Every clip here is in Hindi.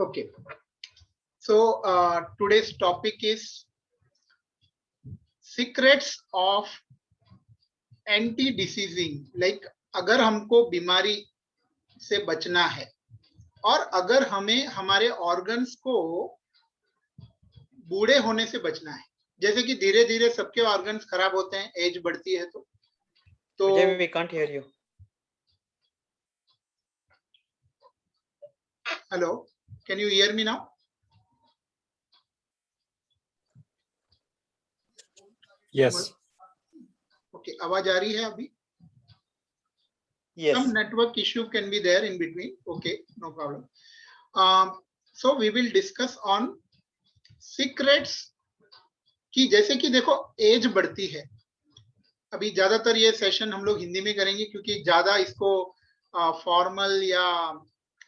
Okay. So today's topic is secrets of anti-diseasing. Like अगर हमको बीमारी से बचना है और अगर हमें हमारे ऑर्गन्स को बूढ़े होने से बचना है, जैसे कि धीरे धीरे सबके ऑर्गन्स खराब होते हैं, एज बढ़ती है तो we can't hear you. Hello, can you hear me now? Yes. Okay, आवाज आ रही है अभी? Yes. Some network issue can be there in between. Okay, no problem. So we will discuss on secrets कि जैसे कि देखो एज बढ़ती है, अभी ज्यादातर ये सेशन हम लोग हिंदी में करेंगे क्योंकि ज्यादा इसको फॉर्मल या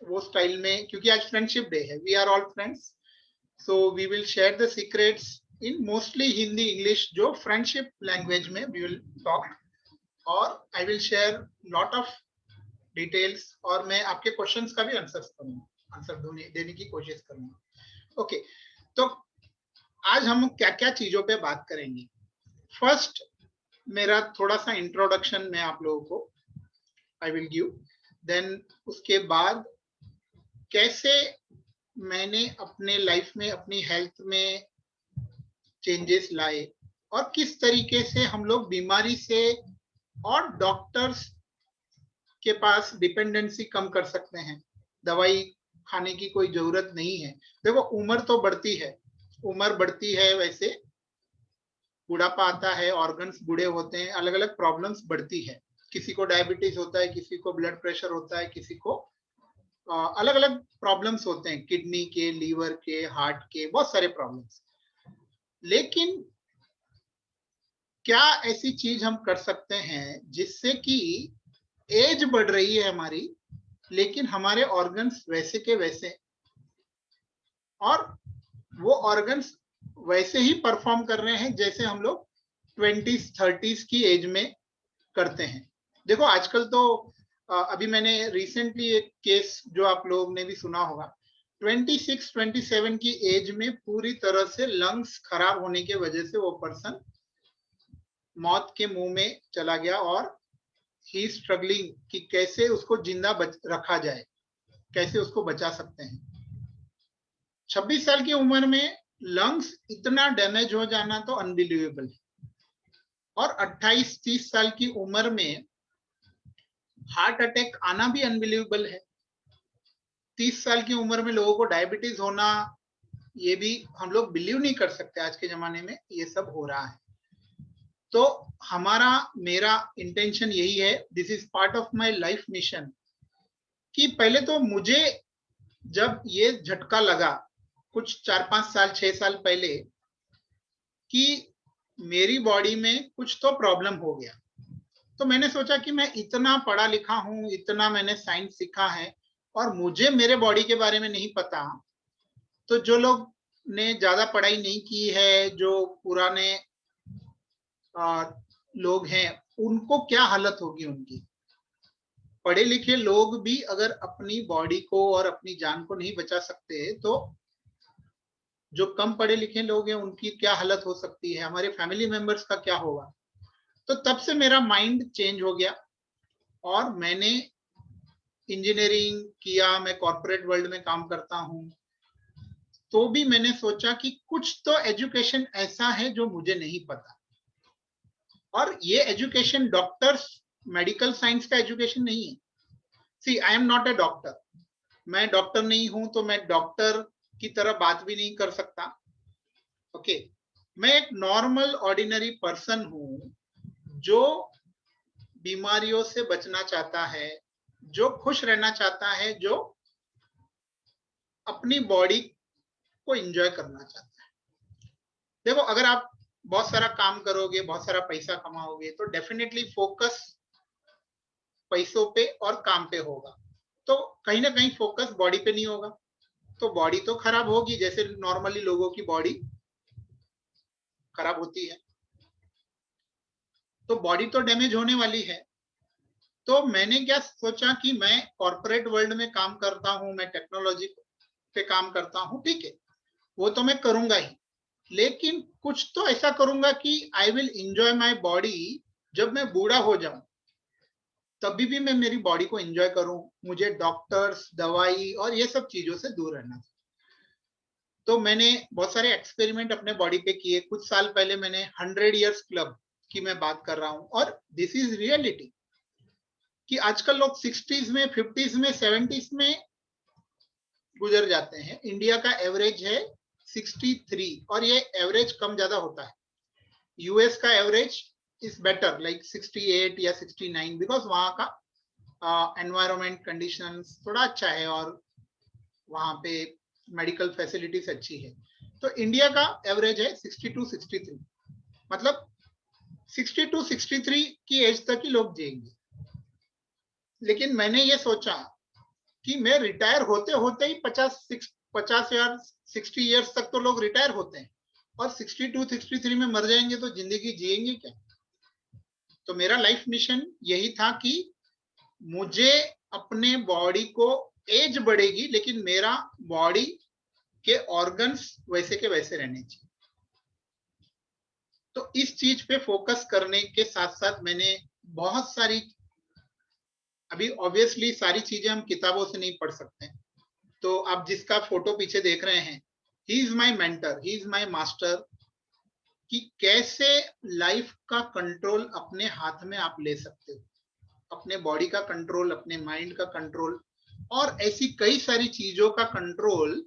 वो स्टाइल में, क्योंकि आज फ्रेंडशिप डे है, we are all friends, so we will share the secrets in mostly Hindi English, जो फ्रेंडशिप लैंग्वेज में वी विल टॉक, और I will share lot of details और मैं आपके क्वेश्चंस का भी आंसर देने की कोशिश करूंगा। ओके, तो आज हम क्या क्या चीजों पे बात करेंगे। फर्स्ट मेरा थोड़ा सा इंट्रोडक्शन मैं आप लोगों को आई विल गिव, देन उसके बाद कैसे मैंने अपने लाइफ में अपनी हेल्थ में चेंजेस लाए और किस तरीके से हम लोग बीमारी से और डॉक्टर्स के पास डिपेंडेंसी कम कर सकते हैं, दवाई खाने की कोई जरूरत नहीं है। देखो उम्र तो बढ़ती है, उम्र बढ़ती है, वैसे बुढ़ापा आता है, ऑर्गन्स बूढ़े होते हैं, अलग अलग प्रॉब्लम्स बढ़ती है, किसी को डायबिटीज होता है, किसी को ब्लड प्रेशर होता है, किसी को अलग अलग प्रॉब्लम्स होते हैं, किडनी के, लीवर के, हार्ट के, बहुत सारे प्रॉब्लम्स। लेकिन क्या ऐसी चीज हम कर सकते हैं जिससे कि एज बढ़ रही है हमारी लेकिन हमारे ऑर्गन्स वैसे के वैसे, और वो ऑर्गन्स वैसे ही परफॉर्म कर रहे हैं जैसे हम लोग 20s 30s की एज में करते हैं। देखो आजकल तो अभी मैंने रिसेंटली एक केस जो आप लोग ने भी सुना होगा, 26-27 की एज में पूरी तरह से लंग्स खराब होने के वजह से वो पर्सन मौत के मुंह में चला गया और ही स्ट्रगलिंग कि कैसे उसको जिंदा रखा जाए, कैसे उसको बचा सकते हैं। 26 साल की उम्र में लंग्स इतना डैमेज हो जाना तो अनबिलीवेबल है, और 28-30 साल की उम्र में हार्ट अटैक आना भी अनबिलीवेबल है। 30 साल की उम्र में लोगों को डायबिटीज होना, ये भी हम लोग बिलीव नहीं कर सकते आज के जमाने में ये सब हो रहा है। तो मेरा इंटेंशन यही है, this is part of my life mission, कि पहले तो मुझे जब ये झटका लगा कुछ 4-5 साल 6 साल पहले कि मेरी बॉडी में कुछ तो प्रॉब्लम हो गया, तो मैंने सोचा कि मैं इतना पढ़ा लिखा हूं, इतना मैंने साइंस सीखा है और मुझे मेरे बॉडी के बारे में नहीं पता, तो जो लोग ने ज्यादा पढ़ाई नहीं की है, जो पुराने लोग हैं, उनको क्या हालत होगी उनकी। पढ़े लिखे लोग भी अगर अपनी बॉडी को और अपनी जान को नहीं बचा सकते तो जो कम पढ़े लिखे लोग हैं उनकी क्या हालत हो सकती है, हमारे फैमिली मेंबर्स का क्या होगा। तो तब से मेरा माइंड चेंज हो गया और मैंने इंजीनियरिंग किया, मैं कॉर्पोरेट वर्ल्ड में काम करता हूं, तो भी मैंने सोचा कि कुछ तो एजुकेशन ऐसा है जो मुझे नहीं पता, और ये एजुकेशन डॉक्टर्स मेडिकल साइंस का एजुकेशन नहीं है। See I am not a doctor, मैं डॉक्टर नहीं हूं तो मैं डॉक्टर की तरह बात भी नहीं कर सकता। ओके, मैं एक नॉर्मल ऑर्डिनरी पर्सन हूं जो बीमारियों से बचना चाहता है, जो खुश रहना चाहता है, जो अपनी बॉडी को एंजॉय करना चाहता है। देखो अगर आप बहुत सारा काम करोगे, बहुत सारा पैसा कमाओगे, तो डेफिनेटली फोकस पैसों पे और काम पे होगा, तो कहीं ना कहीं फोकस बॉडी पे नहीं होगा, तो बॉडी तो खराब होगी, जैसे नॉर्मली लोगों की बॉडी खराब होती है, तो बॉडी तो डैमेज होने वाली है। तो मैंने क्या सोचा कि मैं कॉर्पोरेट वर्ल्ड में काम करता हूं, मैं टेक्नोलॉजी पे काम करता हूँ, ठीक है, वो तो मैं करूंगा ही, लेकिन कुछ तो ऐसा करूंगा कि I will enjoy my body. जब मैं बूढ़ा हो जाऊं तभी भी मैं मेरी बॉडी को एंजॉय करूं। मुझे डॉक्टर्स, दवाई और ये सब चीजों से दूर रहना। तो मैंने बहुत सारे एक्सपेरिमेंट अपने बॉडी पे किए। कुछ साल पहले मैंने 100 इयर्स क्लब की मैं बात कर रहा हूं, और दिस इज रियलिटी कि आजकल लोग 60s में, 50s में, 70s में गुजर जाते हैं। इंडिया का एवरेज है 63, और ये एवरेज कम ज्यादा होता है। यूएस का एवरेज इज बेटर, लाइक 68 या 69, बिकॉज वहां का एनवायरमेंट कंडीशंस थोड़ा अच्छा है और वहां पे मेडिकल फैसिलिटीज अच्छी है। तो इंडिया का एवरेज है 62, 63, मतलब 62, 63 की एज तक ही लोग जिएंगे। लेकिन मैंने ये सोचा कि मैं रिटायर होते होते ही 50 या 60 इयर्स तक तो लोग रिटायर होते हैं, और 62, 63 में मर जाएंगे तो जिंदगी जिएंगे क्या? तो मेरा लाइफ मिशन यही था कि मुझे अपने बॉडी को, एज बढ़ेगी लेकिन मेरा बॉडी के ऑर्गन्स वैसे के वैसे रहने चाहिए। तो इस चीज पे फोकस करने के साथ साथ मैंने बहुत सारी, अभी ऑब्वियसली सारी चीजें हम किताबों से नहीं पढ़ सकते, तो आप जिसका फोटो पीछे देख रहे हैं, he is my mentor, he is my master, कि कैसे लाइफ का कंट्रोल अपने हाथ में आप ले सकते हो, अपने बॉडी का कंट्रोल, अपने माइंड का कंट्रोल, और ऐसी कई सारी चीजों का कंट्रोल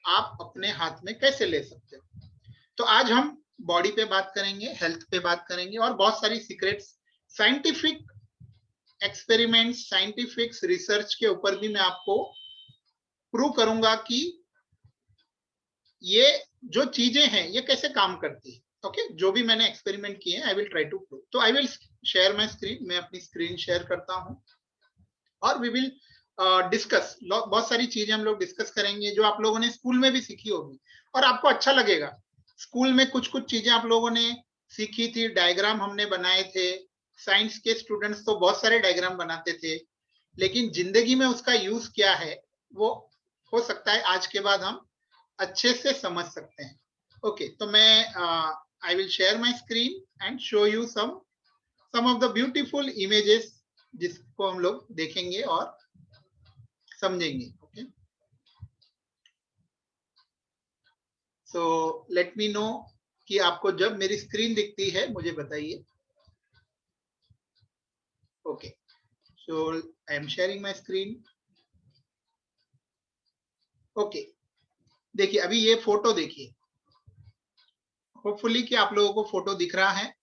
आप अपने हाथ में कैसे ले सकते हो। तो आज हम बॉडी पे बात करेंगे, हेल्थ पे बात करेंगे, और बहुत सारी secrets, scientific experiment, scientific research के ऊपर भी मैं आपको प्रूव करूंगा कि ये जो चीजें हैं ये कैसे काम करती है। ओके, जो भी मैंने एक्सपेरिमेंट किए हैं I will try to prove. तो I will share my screen, मैं अपनी स्क्रीन शेयर करता हूं, और वी विल डिस्कस। बहुत सारी चीजें हम लोग डिस्कस करेंगे जो आप लोगों ने स्कूल में भी सीखी होगी, और आपको अच्छा लगेगा। स्कूल में कुछ कुछ चीजें आप लोगों ने सीखी थी, डायग्राम हमने बनाए थे। साइंस के स्टूडेंट्स तो बहुत सारे डायग्राम बनाते थे, लेकिन जिंदगी में उसका यूज क्या है वो हो सकता है आज के बाद हम अच्छे से समझ सकते हैं। ओके, तो मैं I will share my screen and show you some of the beautiful images जिसको हम लोग देखेंगे और समझेंगे। Okay, so let me know कि आपको जब मेरी स्क्रीन दिखती है मुझे बताइए। Okay, so I am sharing my screen. Okay, देखिए अभी ये फोटो देखिए, होपफुली कि आप लोगों को फोटो दिख रहा है।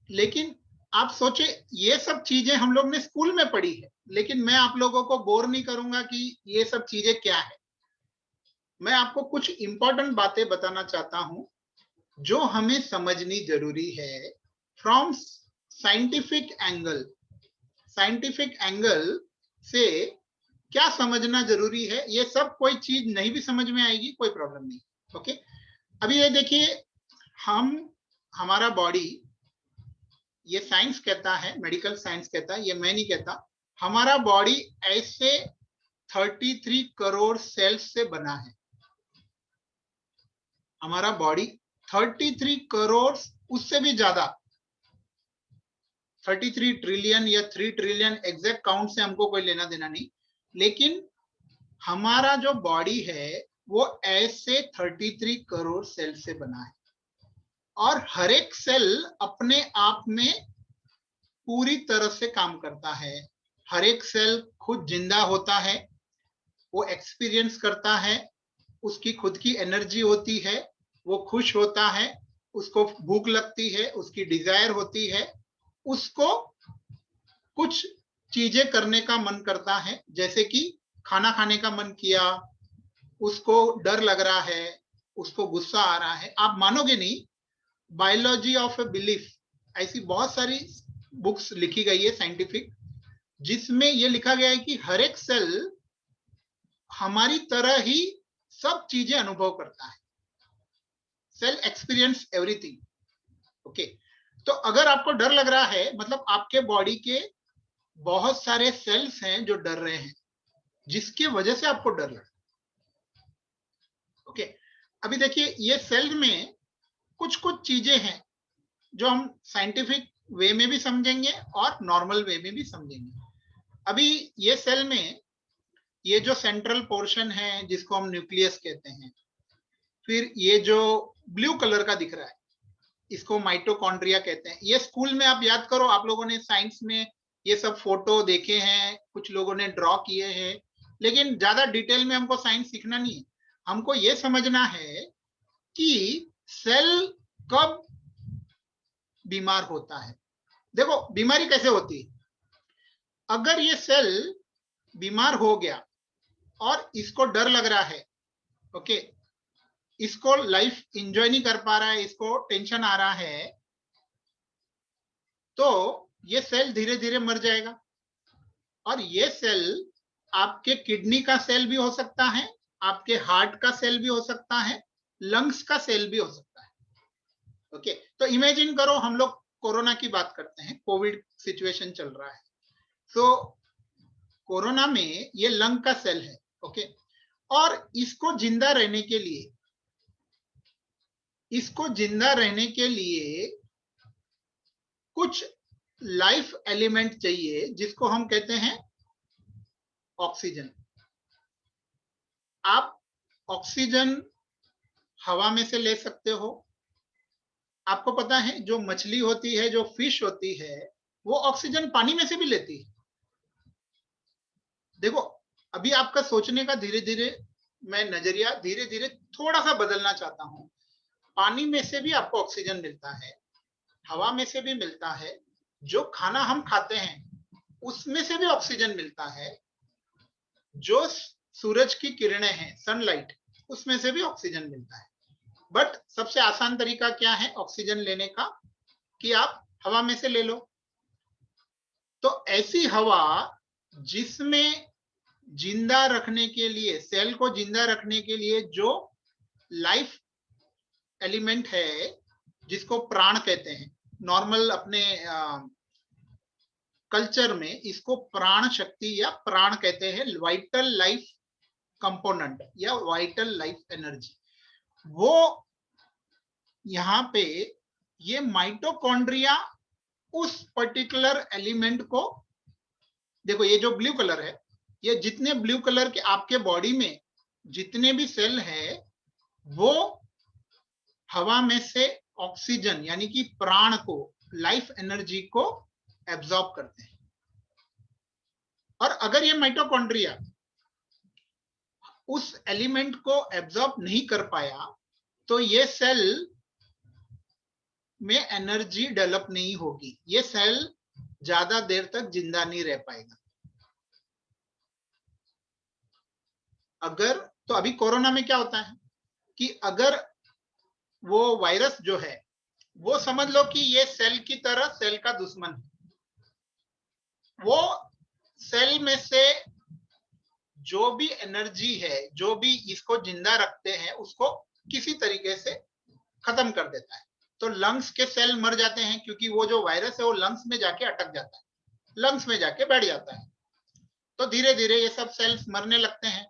लेकिन आप सोचे ये सब चीजें हम लोग ने स्कूल में पढ़ी है, लेकिन मैं आप लोगों को बोर नहीं करूंगा कि ये सब चीजें क्या है। मैं आपको कुछ इंपॉर्टेंट बातें बताना चाहता हूं जो हमें समझनी जरूरी है from scientific angle. Scientific angle से क्या समझना जरूरी है, ये सब कोई चीज नहीं भी समझ में आएगी कोई प्रॉब्लम नहीं। ओके, अभी ये देखिए, हम, हमारा बॉडी, ये साइंस कहता है, मेडिकल साइंस कहता है, ये मैं नहीं कहता, हमारा बॉडी ऐसे 33 करोड़ सेल्स से बना है। हमारा बॉडी 33 करोड़, उससे भी ज्यादा, 33 ट्रिलियन या 3 ट्रिलियन, एग्जैक्ट काउंट से हमको कोई लेना देना नहीं, लेकिन हमारा जो बॉडी है वो ऐसे 33 करोड़ सेल से बना है, और हर एक सेल अपने आप में पूरी तरह से काम करता है। हर एक सेल खुद जिंदा होता है, वो एक्सपीरियंस करता है, उसकी खुद की एनर्जी होती है, वो खुश होता है, उसको भूख लगती है, उसकी डिजायर होती है, उसको कुछ चीजें करने का मन करता है, जैसे कि खाना खाने का मन किया, उसको डर लग रहा है, उसको गुस्सा आ रहा है। आप मानोगे नहीं, बायोलॉजी ऑफ ए बिलीफ, ऐसी बहुत सारी बुक्स लिखी गई है साइंटिफिक, जिसमें यह लिखा गया है कि हर एक सेल हमारी तरह ही सब चीजें अनुभव करता है। Cell experience everything. ओके, तो अगर आपको डर लग रहा है, मतलब आपके बॉडी के बहुत सारे सेल्स हैं जो डर रहे हैं। जिसकी वजह से आपको डर लगा। ओके, अभी देखिए ये सेल में कुछ कुछ चीजें हैं जो हम साइंटिफिक वे में भी समझेंगे और नॉर्मल वे में भी समझेंगे। अभी ये सेल में ये जो सेंट्रल पोर्शन है जिसको हम न्यूक्लियस कहते हैं, फिर ये जो ब्लू कलर का दिख रहा है इसको माइटोकॉन्ड्रिया कहते हैं। ये स्कूल में आप याद करो, आप लोगों ने साइंस में ये सब फोटो देखे हैं, कुछ लोगों ने ड्रॉ किए हैं, लेकिन ज्यादा डिटेल में हमको साइंस सीखना नहीं है। हमको ये समझना है कि सेल कब बीमार होता है। देखो बीमारी कैसे होती है, अगर ये सेल बीमार हो गया और इसको डर लग रहा है, ओके, इसको लाइफ एंजॉय नहीं कर पा रहा है, इसको टेंशन आ रहा है, तो ये सेल धीरे धीरे मर जाएगा। और ये सेल आपके किडनी का सेल भी हो सकता है, आपके हार्ट का सेल भी हो सकता है, लंग्स का सेल भी हो सकता है। ओके, तो इमेजिन करो हम लोग कोरोना की बात करते हैं, कोविड सिचुएशन चल रहा है, तो कोरोना में ये लंग का सेल है। ओके, और इसको जिंदा रहने के लिए कुछ लाइफ एलिमेंट चाहिए जिसको हम कहते हैं ऑक्सीजन। आप ऑक्सीजन हवा में से ले सकते हो। आपको पता है जो मछली होती है, जो फिश होती है, वो ऑक्सीजन पानी में से भी लेती है। देखो अभी आपका सोचने का धीरे धीरे मैं नजरिया धीरे धीरे थोड़ा सा बदलना चाहता हूं। पानी में से भी आपको ऑक्सीजन मिलता है, हवा में से भी मिलता है, जो खाना हम खाते हैं उसमें से भी ऑक्सीजन मिलता है, जो सूरज की किरणें हैं, सनलाइट, उसमें से भी ऑक्सीजन मिलता है। बट सबसे आसान तरीका क्या है ऑक्सीजन लेने का, कि आप हवा में से ले लो। तो ऐसी हवा जिसमें जिंदा रखने के लिए, सेल को जिंदा रखने के लिए जो लाइफ एलिमेंट है जिसको प्राण कहते हैं, नॉर्मल अपने कल्चर में इसको प्राण शक्ति या प्राण कहते हैं, वाइटल लाइफ कंपोनेंट या वाइटल लाइफ एनर्जी, वो यहाँ पे ये माइटोकॉन्ड्रिया उस पर्टिकुलर एलिमेंट को, देखो ये जो ब्लू कलर है, ये जितने ब्लू कलर के आपके बॉडी में जितने भी सेल है वो हवा में से ऑक्सीजन यानी कि प्राण को, लाइफ एनर्जी को एब्जॉर्ब करते हैं। और अगर ये माइटोकॉन्ड्रिया उस एलिमेंट को एब्जॉर्ब नहीं कर पाया तो ये सेल में एनर्जी डेवलप नहीं होगी, ये सेल ज्यादा देर तक जिंदा नहीं रह पाएगा। अगर तो अभी कोरोना में क्या होता है कि अगर वो वायरस जो है वो समझ लो कि ये सेल की तरह सेल का दुश्मन है, वो सेल में से जो भी एनर्जी है, जो भी इसको जिंदा रखते हैं, उसको किसी तरीके से खत्म कर देता है। तो लंग्स के सेल मर जाते हैं क्योंकि वो जो वायरस है वो लंग्स में जाके अटक जाता है, लंग्स में जाके बैठ जाता है, तो धीरे धीरे ये सब सेल्स मरने लगते हैं।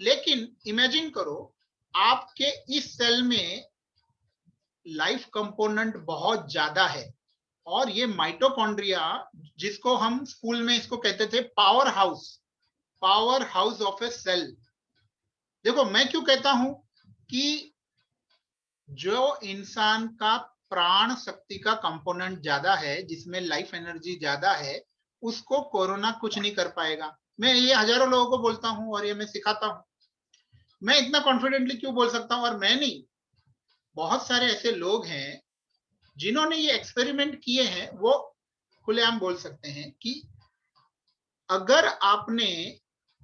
लेकिन इमेजिन करो आपके इस सेल में लाइफ कंपोनेंट बहुत ज्यादा है, और ये माइटोकॉन्ड्रिया जिसको हम स्कूल में इसको कहते थे power house of a cell. देखो मैं क्यों कहता हूं कि जो इंसान का प्राण शक्ति का कंपोनेंट ज्यादा है, जिसमें लाइफ एनर्जी ज्यादा है, उसको कोरोना कुछ नहीं कर पाएगा। मैं ये हजारों लोगों को बोलता हूं और ये मैं सिखाता हूं। मैं इतना कॉन्फिडेंटली क्यों बोल सकता हूं, और मैं नहीं, बहुत सारे ऐसे लोग हैं जिन्होंने ये एक्सपेरिमेंट किए हैं, वो खुलेआम बोल सकते हैं कि अगर आपने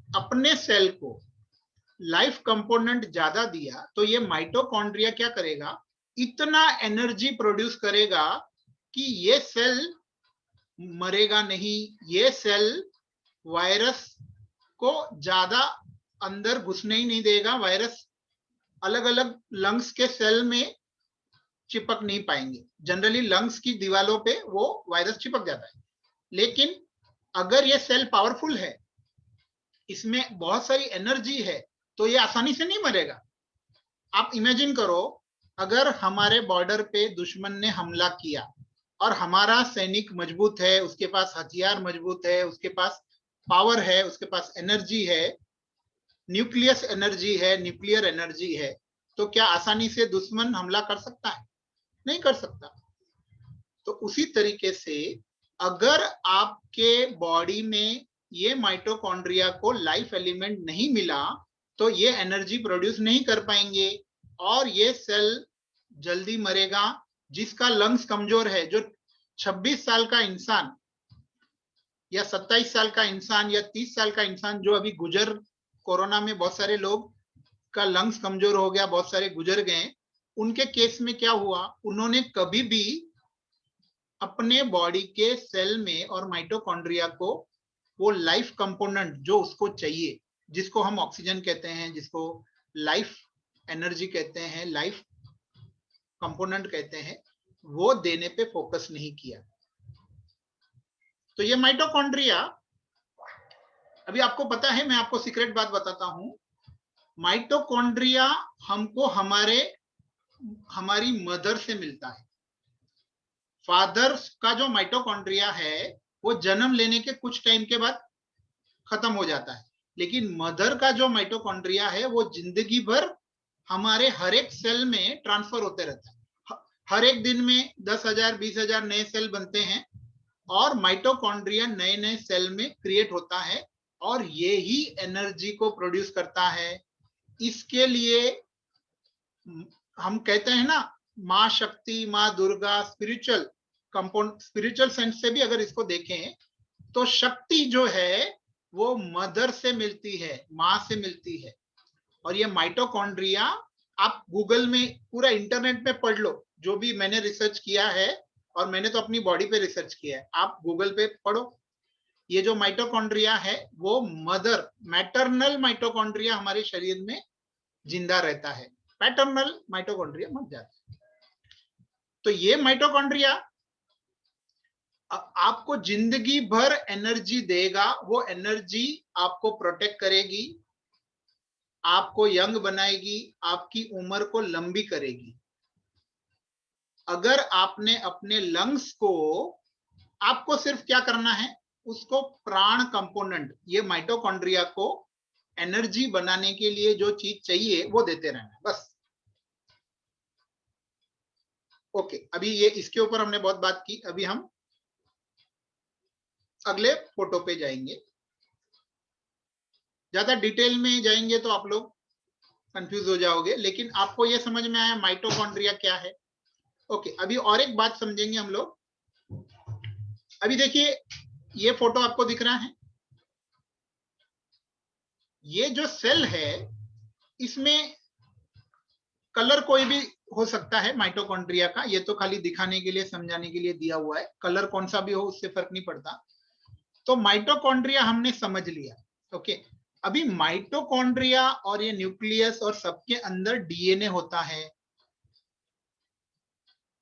अपने सेल को लाइफ कंपोनेंट ज्यादा दिया तो ये माइटोकॉन्ड्रिया क्या करेगा, इतना एनर्जी प्रोड्यूस करेगा कि ये सेल मरेगा नहीं, ये सेल वायरस को ज्यादा अंदर घुसने ही नहीं देगा, वायरस अलग अलग लंग्स के सेल में चिपक नहीं पाएंगे। जनरली लंग्स की दीवारों पे वो वायरस चिपक जाता है, लेकिन अगर ये सेल पावरफुल है इसमें बहुत सारी एनर्जी है, तो ये आसानी से नहीं मरेगा। आप इमेजिन करो, अगर हमारे बॉर्डर पे दुश्मन ने हमला किया और हमारा सैनिक मजबूत है, उसके पास हथियार मजबूत है, उसके पास पावर है, उसके पास एनर्जी है, न्यूक्लियस एनर्जी है, न्यूक्लियर एनर्जी है, तो क्या आसानी से दुश्मन हमला कर सकता है? नहीं कर सकता। तो उसी तरीके से अगर आपके बॉडी में ये माइटोकॉन्ड्रिया को लाइफ एलिमेंट नहीं मिला, तो ये एनर्जी प्रोड्यूस नहीं कर पाएंगे और ये सेल जल्दी मरेगा। जिसका लंग्स कमजोर है, जो 26 साल का इंसान या 27 साल का इंसान या 30 साल का इंसान जो अभी गुजर, कोरोना में बहुत सारे लोग का लंग्स कमजोर हो गया, बहुत सारे गुजर गए। उनके केस में क्या हुआ, उन्होंने कभी भी अपने बॉडी के सेल में और माइटोकॉन्ड्रिया को वो लाइफ कंपोनेंट जो उसको चाहिए, जिसको हम ऑक्सीजन कहते हैं, जिसको लाइफ एनर्जी कहते हैं, लाइफ कंपोनेंट कहते हैं, वो देने पे फोकस नहीं किया। तो ये माइटोकॉन्ड्रिया, अभी आपको पता है, मैं आपको सीक्रेट बात बताता हूं, माइटोकॉन्ड्रिया हमको हमारी मदर से मिलता है। फादर का जो माइटोकॉन्ड्रिया है वो जन्म लेने के कुछ टाइम के बाद खत्म हो जाता है, लेकिन मदर का जो माइटोकॉन्ड्रिया है वो जिंदगी भर हमारे हर एक सेल में ट्रांसफर होते रहता है। हर एक दिन में 10,000 20,000 नए सेल बनते हैं और माइटोकॉन्ड्रिया नए नए सेल में क्रिएट होता है और ये ही एनर्जी को प्रोड्यूस करता है। इसके लिए हम कहते हैं ना, माँ शक्ति, माँ Durga, spiritual compound, spiritual sense से भी अगर इसको देखें तो शक्ति जो है वो मदर से मिलती है, माँ से मिलती है। और ये माइटोकॉन्ड्रिया आप गूगल में, पूरा इंटरनेट में पढ़ लो, जो भी मैंने रिसर्च किया है, और मैंने तो अपनी बॉडी पे रिसर्च किया है, आप गूगल पे पढ़ो। ये जो माइटोकॉन्ड्रिया है वो मदर, मैटरनल माइटोकॉन्ड्रिया हमारे शरीर में जिंदा रहता है, पैटर्नल माइटोकॉन्ड्रिया मर जाता है। तो ये माइटोकॉन्ड्रिया आपको जिंदगी भर एनर्जी देगा, वो एनर्जी आपको प्रोटेक्ट करेगी, आपको यंग बनाएगी, आपकी उम्र को लंबी करेगी। अगर आपने अपने लंग्स को, आपको सिर्फ क्या करना है, उसको प्राण कंपोनेंट, ये माइटोकॉन्ड्रिया को एनर्जी बनाने के लिए जो चीज चाहिए वो देते रहना, बस। ओके, अभी ये इसके ऊपर हमने बहुत बात की, अभी हम अगले फोटो पे जाएंगे। ज्यादा डिटेल में जाएंगे तो आप लोग कंफ्यूज हो जाओगे, लेकिन आपको ये समझ में आया माइटोकॉन्ड्रिया क्या है। ओके, अभी और एक बात समझेंगे हम लोग। अभी देखिए, ये फोटो आपको दिख रहा है, ये जो सेल है इसमें कलर कोई भी हो सकता है माइटोकॉन्ड्रिया का, ये तो खाली दिखाने के लिए, समझाने के लिए दिया हुआ है, कलर कौन सा भी हो उससे फर्क नहीं पड़ता। तो माइटोकॉन्ड्रिया हमने समझ लिया। ओके, अभी माइटोकॉन्ड्रिया और ये न्यूक्लियस और सबके अंदर डीएनए होता है।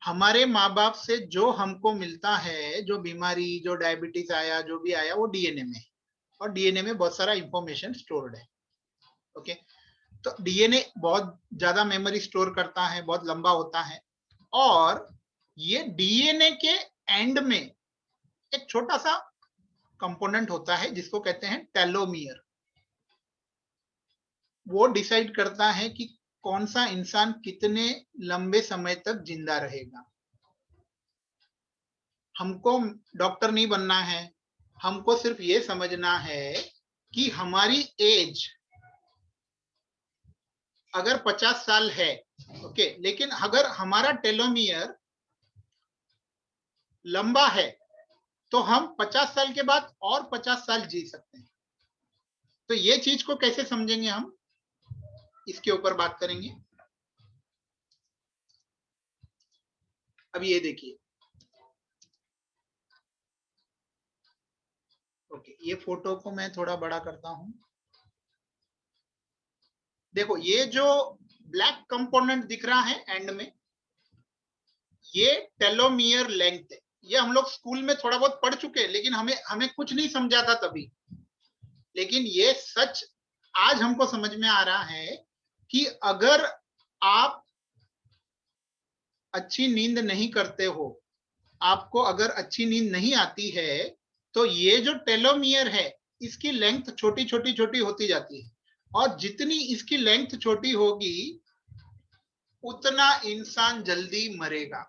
हमारे माँ बाप से जो हमको मिलता है, जो बीमारी, जो डायबिटीज आया, जो भी आया, वो डीएनए में, और डीएनए में बहुत सारा इंफॉर्मेशन स्टोर्ड है। ओके, तो डीएनए बहुत ज्यादा मेमोरी स्टोर करता है, बहुत लंबा होता है, और ये डीएनए के एंड में एक छोटा सा कंपोनेंट होता है जिसको कहते हैं टेलोमियर। वो डिसाइड करता है कि कौन सा इंसान कितने लंबे समय तक जिंदा रहेगा। हमको डॉक्टर नहीं बनना है, हमको सिर्फ ये समझना है कि हमारी एज अगर 50 साल है, ओके, लेकिन अगर हमारा टेलोमियर लंबा है तो हम 50 साल के बाद और 50 साल जी सकते हैं। तो ये चीज को कैसे समझेंगे हम, इसके ऊपर बात करेंगे। अब ये देखिए, ओके, ये फोटो को मैं थोड़ा बड़ा करता हूं। देखो, ये जो ब्लैक कंपोनेंट दिख रहा है एंड में, ये टेलोमियर लेंथ है। ये हम लोग स्कूल में थोड़ा बहुत पढ़ चुके हैं, लेकिन हमें कुछ नहीं समझा था तभी। लेकिन ये सच आज हमको समझ में आ रहा है कि अगर आप अच्छी नींद नहीं करते हो, आपको अगर अच्छी नींद नहीं आती है, तो ये जो टेलोमियर है इसकी लेंथ छोटी छोटी छोटी होती जाती है, और जितनी इसकी लेंथ छोटी होगी उतना इंसान जल्दी मरेगा।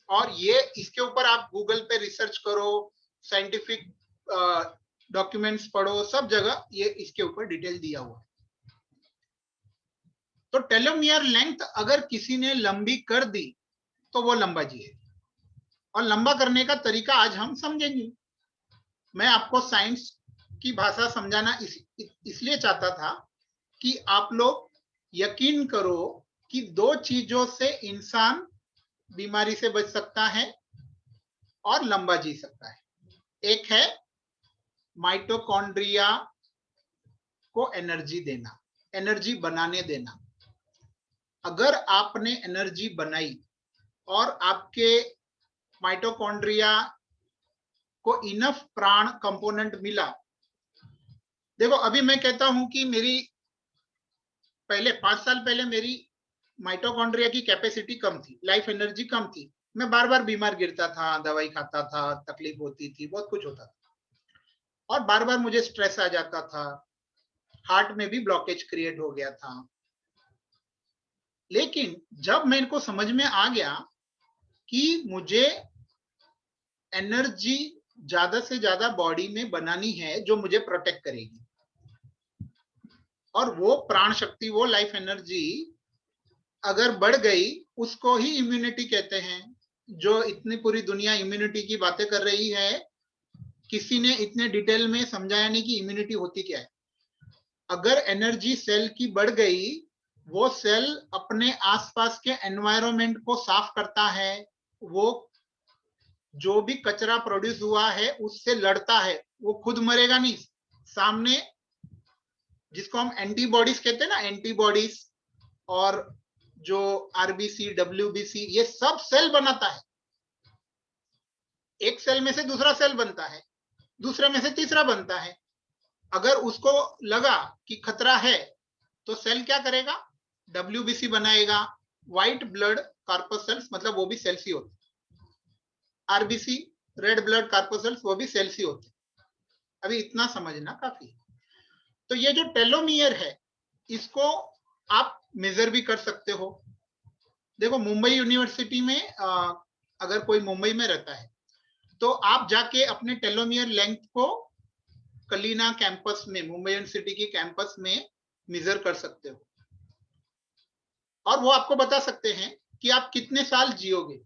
और ये इसके ऊपर आप गूगल पे रिसर्च करो, साइंटिफिक डॉक्यूमेंट्स पढ़ो, सब जगह ये इसके ऊपर डिटेल दिया हुआ है। तो टेलोमियर लेंथ अगर किसी ने लंबी कर दी तो वो लंबा जिए, और लंबा करने का तरीका आज हम समझेंगे। मैं आपको साइंस की भाषा समझाना इसलिए चाहता था कि आप लोग यकीन करो कि दो चीजों से इंसान बीमारी से बच सकता है और लंबा जी सकता है। एक है माइटोकॉन्ड्रिया को एनर्जी देना, एनर्जी बनाने देना। अगर आपने एनर्जी बनाई और आपके माइटोकॉन्ड्रिया को इनफ प्राण कंपोनेंट मिला, देखो अभी मैं कहता हूं कि मेरी पहले 5 साल पहले मेरी माइटोकॉन्ड्रिया की कैपेसिटी कम थी, लाइफ एनर्जी कम थी, मैं बार बार बीमार गिरता था, दवाई खाता था, तकलीफ होती थी, बहुत कुछ होता था, और बार बार मुझे स्ट्रेस आ जाता था, हार्ट में भी ब्लॉकेज क्रिएट हो गया था। लेकिन जब मेरे को समझ में आ गया कि मुझे एनर्जी ज्यादा से ज्यादा बॉडी में बनानी है जो मुझे प्रोटेक्ट करेगी, और वो प्राण शक्ति, वो लाइफ एनर्जी अगर बढ़ गई, उसको ही इम्यूनिटी कहते हैं। जो इतनी पूरी दुनिया इम्यूनिटी की बातें कर रही है, किसी ने इतने डिटेल में समझाया नहीं कि इम्यूनिटी होती क्या है। अगर एनर्जी सेल की बढ़ गई, वो सेल अपने आसपास के एनवायरनमेंट को साफ करता है, वो जो भी कचरा प्रोड्यूस हुआ है उससे लड़ता है, वो खुद मरेगा नहीं, सामने जिसको हम एंटीबॉडीज कहते हैं ना, एंटीबॉडीज और जो आरबीसी, डब्ल्यूबीसी, ये सब सेल बनाता है। एक सेल में से दूसरा सेल बनता है, दूसरे में से तीसरा बनता है। अगर उसको लगा कि खतरा है तो सेल क्या करेगा, डब्ल्यूबीसी बनाएगा, व्हाइट ब्लड कार्पोसेल्स, मतलब वो भी सेल्स ही होते, आरबीसी रेड ब्लड कार्पोसेल्स, वो भी सेल्स ही होते। अभी इतना समझना काफी। तो ये जो टेलोमियर है, इसको आप मेजर भी कर सकते हो। देखो मुंबई यूनिवर्सिटी में अगर कोई मुंबई में रहता है तो आप जाके अपने टेलोमियर लेंथ को कलीना कैंपस में, मुंबई यूनिवर्सिटी की कैंपस में मेजर कर सकते हो, और वो आपको बता सकते हैं कि आप कितने साल जियोगे।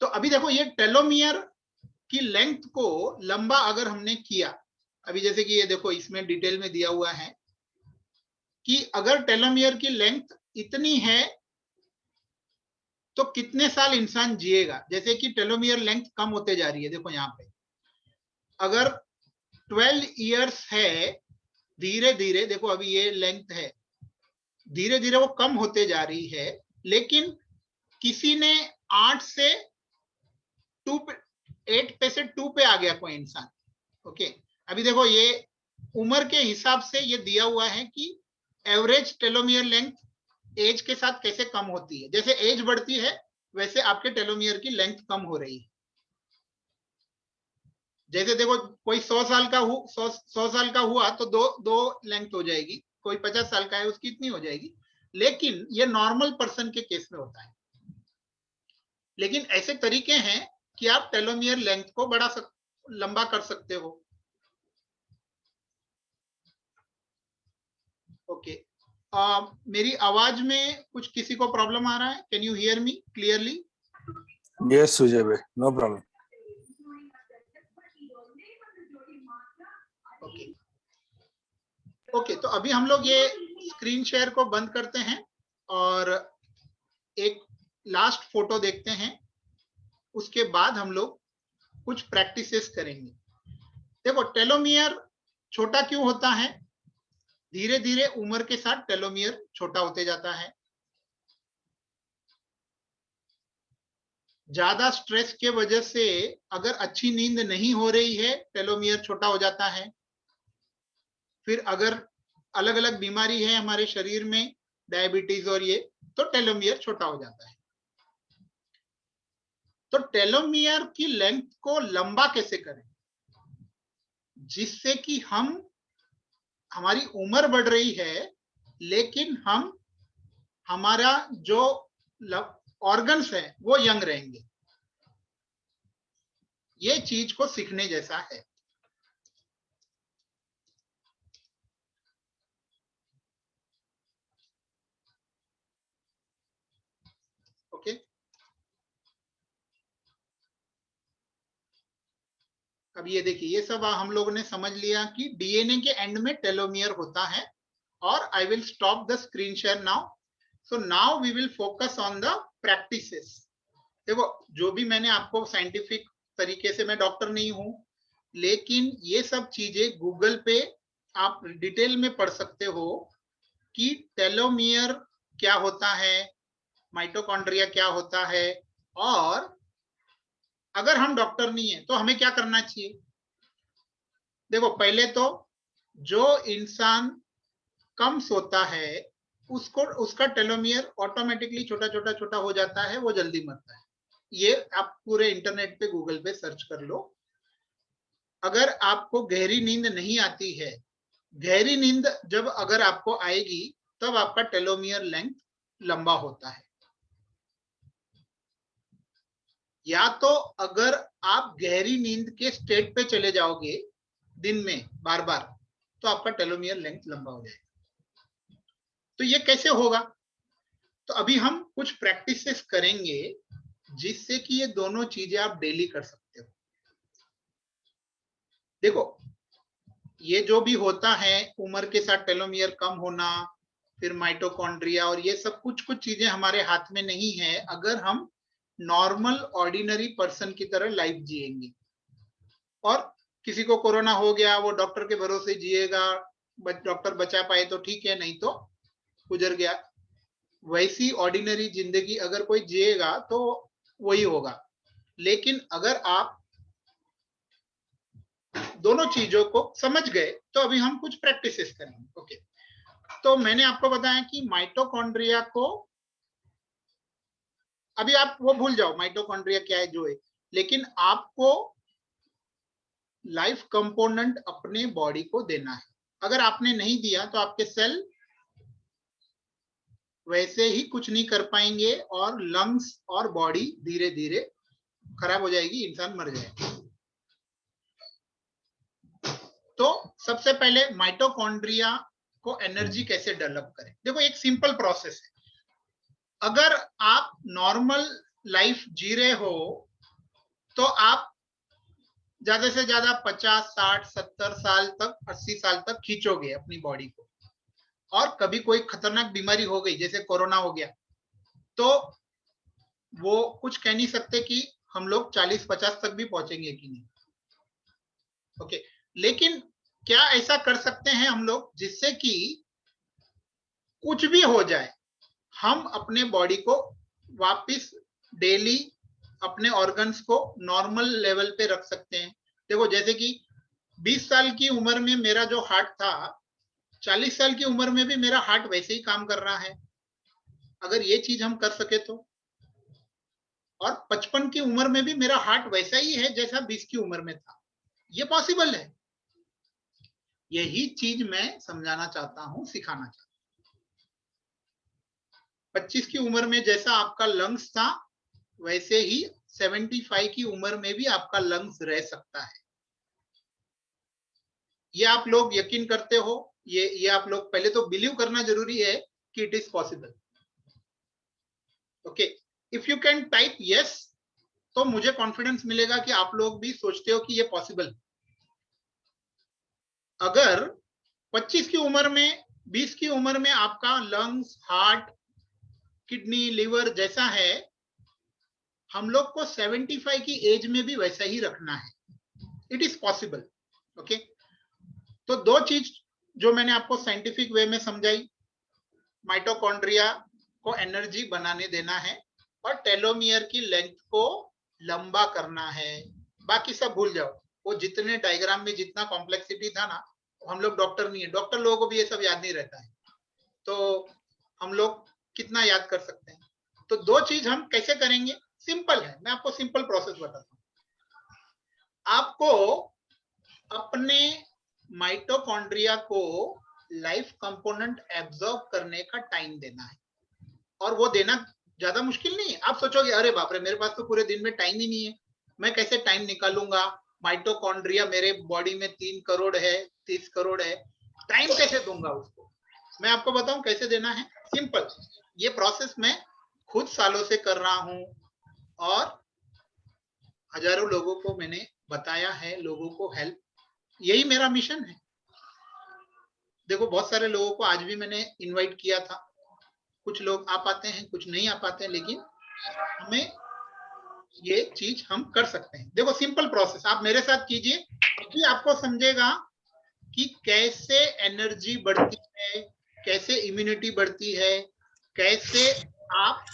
तो अभी देखो, ये टेलोमियर की लेंथ को लंबा अगर हमने किया, अभी जैसे कि ये देखो इसमें डिटेल में दिया हुआ है कि अगर टेलोमियर की लेंथ इतनी है तो कितने साल इंसान जिएगा। जैसे कि टेलोमियर लेंथ कम होते जा रही है, देखो यहाँ पे अगर 12 इयर्स है, धीरे धीरे देखो अभी ये लेंथ है, धीरे धीरे वो कम होते जा रही है। लेकिन किसी ने 8 से 2 पे, 8 पे से 2 पे आ गया कोई इंसान, ओके। अभी देखो ये उम्र के हिसाब से ये दिया हुआ है कि एवरेज टेलोमियर लेंथ एज के साथ कैसे कम होती है। जैसे एज बढ़ती है वैसे आपके टेलोमियर की लेंथ कम हो रही है। जैसे देखो कोई 100 साल का 100 साल का हुआ तो दो लेंथ हो जाएगी, कोई 50 साल का है उसकी इतनी हो जाएगी। लेकिन ये नॉर्मल पर्सन के केस में होता है। लेकिन ऐसे तरीके हैं कि आप टेलोमियर लेंथ को लंबा कर सकते हो, ओके। मेरी आवाज में कुछ किसी को प्रॉब्लम आ रहा है? Can you hear me clearly? Yes, Sujay bhai, no problem. Okay okay, तो अभी हम लोग ये स्क्रीन शेयर को बंद करते हैं और एक लास्ट फोटो देखते हैं, उसके बाद हम लोग कुछ प्रैक्टिसेस करेंगे। देखो टेलोमियर छोटा क्यों होता है? धीरे धीरे उम्र के साथ टेलोमियर छोटा होते जाता है। ज्यादा स्ट्रेस के वजह से अगर अच्छी नींद नहीं हो रही है, टेलोमियर छोटा हो जाता है। फिर अगर अलग अलग बीमारी है हमारे शरीर में, डायबिटीज और ये, तो टेलोमियर छोटा हो जाता है। तो टेलोमियर की लेंथ को लंबा कैसे करें जिससे कि हमारी उम्र बढ़ रही है लेकिन हमारा जो ऑर्गन्स है वो यंग रहेंगे। ये चीज को सीखने जैसा है। ओके, अब ये देखिए, ये सब हम लोगों ने समझ लिया कि डीएनए के एंड में टेलोमियर होता है। और I will stop the screen share now. So now we will focus on the practices. देखो, जो भी मैंने आपको साइंटिफिक तरीके से, मैं डॉक्टर नहीं हूं, लेकिन ये सब चीजें गूगल पे आप डिटेल में पढ़ सकते हो कि टेलोमियर क्या होता है, माइटोकॉन्ड्रिया क्या होता है, और अगर हम डॉक्टर नहीं है तो हमें क्या करना चाहिए। देखो, पहले तो जो इंसान कम सोता है उसका टेलोमियर ऑटोमेटिकली छोटा छोटा छोटा हो जाता है, वो जल्दी मरता है। ये आप पूरे इंटरनेट पे गूगल पे सर्च कर लो। अगर आपको गहरी नींद नहीं आती है, गहरी नींद जब अगर आपको आएगी तब आपका टेलोमियर लेंथ लंबा होता है। या तो अगर आप गहरी नींद के स्टेट पे चले जाओगे दिन में बार बार, तो आपका टेलोमियर लेंथ लंबा हो जाएगा। तो ये कैसे होगा? तो अभी हम कुछ प्रैक्टिसेस करेंगे जिससे कि ये दोनों चीजें आप डेली कर सकते हो। देखो, ये जो भी होता है उम्र के साथ टेलोमियर कम होना, फिर माइटोकॉन्ड्रिया और ये सब कुछ चीजें हमारे हाथ में नहीं है अगर हम नॉर्मल ऑर्डिनरी पर्सन की तरह लाइफ जिएंगे। और किसी को कोरोना हो गया, वो डॉक्टर के भरोसे जिएगा, डॉक्टर बचा पाए तो ठीक है, नहीं तो गुजर गया। वैसी ऑर्डिनरी जिंदगी अगर कोई जिएगा तो वही होगा। लेकिन अगर आप दोनों चीजों को समझ गए तो अभी हम कुछ प्रैक्टिसेस करेंगे। ओके, तो मैंने आपको बताया कि माइटोकॉन्ड्रिया को, अभी आप वो भूल जाओ माइटोकॉन्ड्रिया क्या है जो है, लेकिन आपको लाइफ कंपोनेंट अपने बॉडी को देना है। अगर आपने नहीं दिया तो आपके सेल वैसे ही कुछ नहीं कर पाएंगे और लंग्स और बॉडी धीरे धीरे खराब हो जाएगी, इंसान मर जाएगा। तो सबसे पहले माइटोकॉन्ड्रिया को एनर्जी कैसे डेवलप करें। देखो, एक सिंपल प्रोसेस है। अगर आप नॉर्मल लाइफ जी रहे हो तो आप ज्यादा से ज्यादा 50, 60, 70 साल तक, 80 साल तक खींचोगे अपनी बॉडी को। और कभी कोई खतरनाक बीमारी हो गई जैसे कोरोना हो गया तो वो कुछ कह नहीं सकते कि हम लोग 40-50 तक भी पहुंचेंगे कि नहीं। ओके, लेकिन क्या ऐसा कर सकते हैं हम लोग जिससे कि कुछ भी हो जाए हम अपने बॉडी को वापस डेली अपने ऑर्गन्स को नॉर्मल लेवल पे रख सकते हैं। देखो, जैसे कि 20 साल की उम्र में मेरा जो हार्ट था, 40 साल की उम्र में भी मेरा हार्ट वैसे ही काम कर रहा है। अगर ये चीज हम कर सके तो, और 55 की उम्र में भी मेरा हार्ट वैसा ही है जैसा 20 की उम्र में था। ये पॉसिबल है। यही चीज मैं समझाना चाहता हूं, सिखाना चाहता हूं। 25 की उम्र में जैसा आपका लंग्स था वैसे ही 75 की उम्र में भी आपका लंग्स रह सकता है। ये आप लोग यकीन करते हो? ये आप लोग पहले तो बिलीव करना जरूरी है कि it is possible. Okay, if you can type yes तो मुझे कॉन्फिडेंस मिलेगा कि आप लोग भी सोचते हो कि ये पॉसिबल। अगर 25 की उम्र में, 20 की उम्र में आपका लंग्स, हार्ट, किडनी, लिवर जैसा है, हम लोग को 75 की एज में भी वैसा ही रखना है। It is possible. ओके, तो दो चीज जो मैंने आपको साइंटिफिक वे में समझाई, माइटोकॉन्ड्रिया को एनर्जी बनाने देना है और टेलोमियर की लेंथ को लंबा करना है। बाकी सब भूल जाओ, वो जितने डायग्राम में जितना कॉम्प्लेक्सिटी था ना, हम लोग डॉक्टर नहीं है, डॉक्टर लोगों को भी ये सब याद नहीं रहता है, तो हम लोग कितना याद कर सकते हैं? तो दो चीज हम कैसे करेंगे, सिंपल है, मैं आपको सिंपल प्रोसेस बताता हूँ। आपको अपने माइटोकॉन्ड्रिया को लाइफ कंपोनेंट एब्जॉर्ब करने का टाइम देना है, और वो देना ज्यादा मुश्किल नहीं है। आप सोचोगे अरे बाप रे, मेरे पास तो पूरे दिन में टाइम ही नहीं है, मैं कैसे टाइम निकालूंगा, माइटोकॉन्ड्रिया मेरे बॉडी में 3 करोड़ है, 30 करोड़ है, टाइम कैसे दूंगा उसको? मैं आपको बताऊं कैसे देना है, सिंपल। ये प्रोसेस मैं खुद सालों से कर रहा हूं और हजारों लोगों को मैंने बताया है, लोगों को हेल्प, यही मेरा मिशन है। देखो बहुत सारे लोगों को आज भी मैंने इनवाइट किया था, कुछ लोग आ पाते हैं, कुछ नहीं आ पाते हैं, लेकिन हमें ये चीज हम कर सकते हैं। देखो सिंपल प्रोसेस आप मेरे साथ कीजिए, अभी आपको समझेगा कि कैसे एनर्जी बढ़ती है, कैसे इम्यूनिटी बढ़ती है, कैसे आप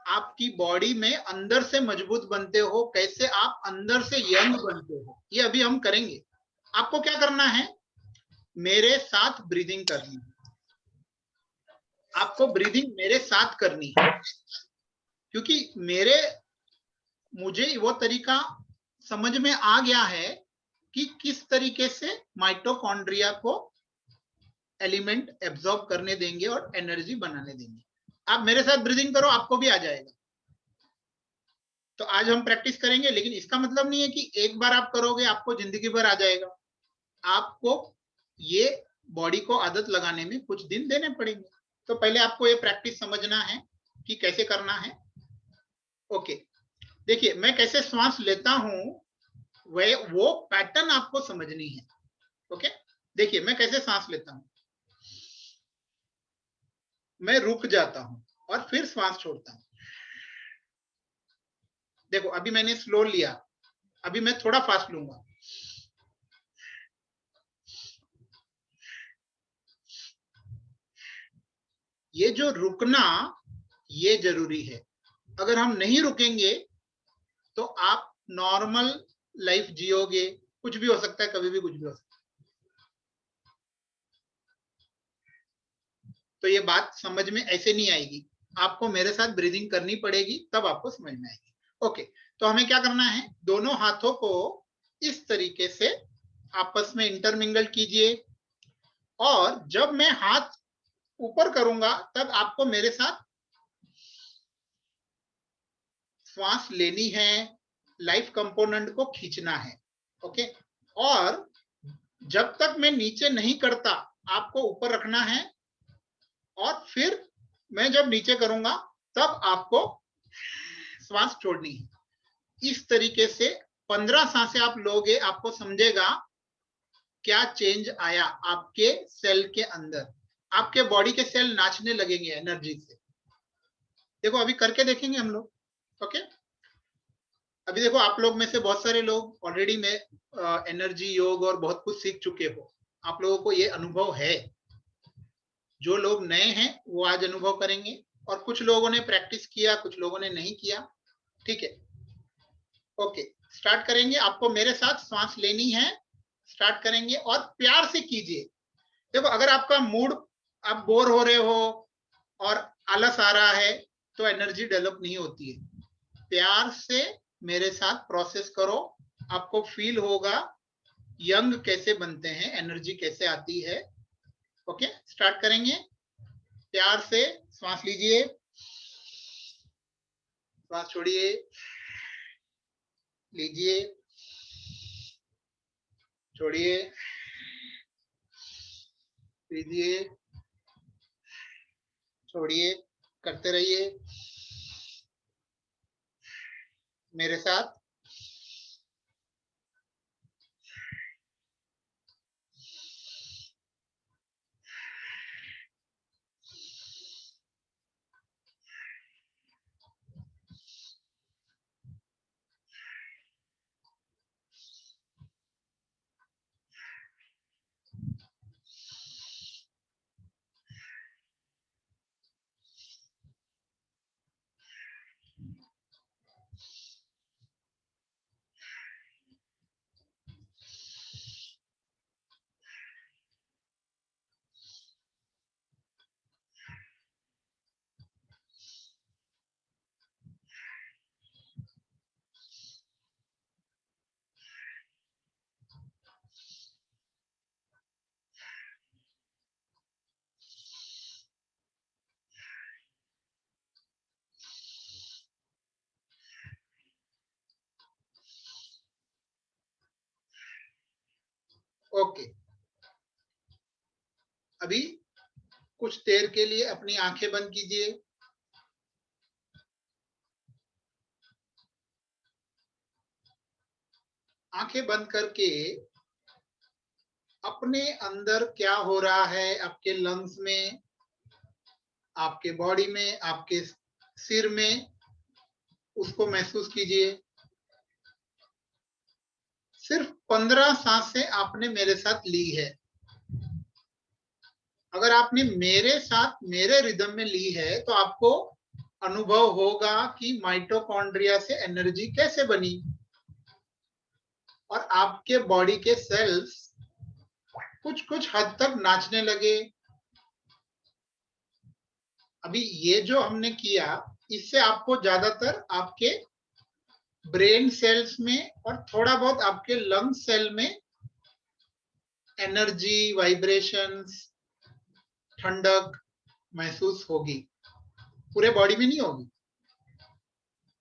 आपकी बॉडी में अंदर से मजबूत बनते हो, कैसे आप अंदर से यंग बनते हो, ये अभी हम करेंगे। आपको क्या करना है, मेरे साथ ब्रीदिंग करनी है, आपको ब्रीदिंग मेरे साथ करनी है, क्योंकि मुझे वो तरीका समझ में आ गया है कि किस तरीके से माइटोकॉन्ड्रिया को एलिमेंट एब्जॉर्ब करने देंगे और एनर्जी बनाने देंगे। आप मेरे साथ ब्रीदिंग करो, आपको भी आ जाएगा। तो आज हम प्रैक्टिस करेंगे, लेकिन इसका मतलब नहीं है कि एक बार आप करोगे आपको जिंदगी भर आ जाएगा। आपको ये बॉडी को आदत लगाने में कुछ दिन देने पड़ेंगे। तो पहले आपको ये प्रैक्टिस समझना है कि कैसे करना है। ओके, देखिए मैं कैसे श्वास लेता हूं, वो पैटर्न आपको समझनी है। ओके, देखिए मैं कैसे सांस लेता हूं, मैं रुक जाता हूं और फिर श्वास छोड़ता हूं। देखो अभी मैंने स्लो लिया, अभी मैं थोड़ा फास्ट लूंगा। ये जो रुकना, ये जरूरी है। अगर हम नहीं रुकेंगे तो आप नॉर्मल लाइफ जियोगे, कुछ भी हो सकता है, कभी भी कुछ भी हो सकता है। तो ये बात समझ में ऐसे नहीं आएगी, आपको मेरे साथ ब्रीदिंग करनी पड़ेगी, तब आपको समझ में आएगी। ओके, तो हमें क्या करना है, दोनों हाथों को इस तरीके से आपस में इंटरमिंगल कीजिए, और जब मैं हाथ ऊपर करूंगा तब आपको मेरे साथ श्वास लेनी है, लाइफ कंपोनेंट को खींचना है। ओके, और जब तक मैं नीचे नहीं करता आपको ऊपर रखना है, और फिर मैं जब नीचे करूंगा तब आपको श्वास छोड़नी है। इस तरीके से 15 सांसें आप लोगे, आपको समझेगा क्या चेंज आया आपके सेल के अंदर, आपके बॉडी के सेल नाचने लगेंगे एनर्जी से। देखो अभी करके देखेंगे हम लोग। ओके, अभी देखो आप लोग में से बहुत सारे लोग ऑलरेडी में एनर्जी योग और बहुत कुछ सीख चुके हो, आप लोगों को ये अनुभव है। जो लोग नए हैं वो आज अनुभव करेंगे, और कुछ लोगों ने प्रैक्टिस किया, कुछ लोगों ने नहीं किया। ठीक है, ओके, स्टार्ट करेंगे। आपको मेरे साथ सांस लेनी है, स्टार्ट करेंगे और प्यार से कीजिए। देखो अगर आपका मूड, आप बोर हो रहे हो और आलस आ रहा है, तो एनर्जी डेवलप नहीं होती है। प्यार से मेरे साथ प्रोसेस करो, आपको फील होगा यंग कैसे बनते हैं, एनर्जी कैसे आती है। ओके, स्टार्ट करेंगे। प्यार से सांस लीजिए, सांस छोड़िए, लीजिए, छोड़िए, लीजिए, छोड़िए, करते रहिए मेरे साथ। अभी कुछ देर के लिए अपनी आंखें बंद कीजिए। आंखें बंद करके अपने अंदर क्या हो रहा है, आपके लंग्स में, आपके बॉडी में, आपके सिर में, उसको महसूस कीजिए। सिर्फ 15 सांसें आपने मेरे साथ ली है। अगर आपने मेरे साथ मेरे रिदम में ली है तो आपको अनुभव होगा कि माइटोकॉन्ड्रिया से एनर्जी कैसे बनी और आपके बॉडी के सेल्स कुछ कुछ हद तक नाचने लगे। अभी ये जो हमने किया, इससे आपको ज्यादातर आपके ब्रेन सेल्स में और थोड़ा बहुत आपके लंग सेल में एनर्जी, वाइब्रेशंस, ठंडक महसूस होगी। पूरे बॉडी में नहीं होगी,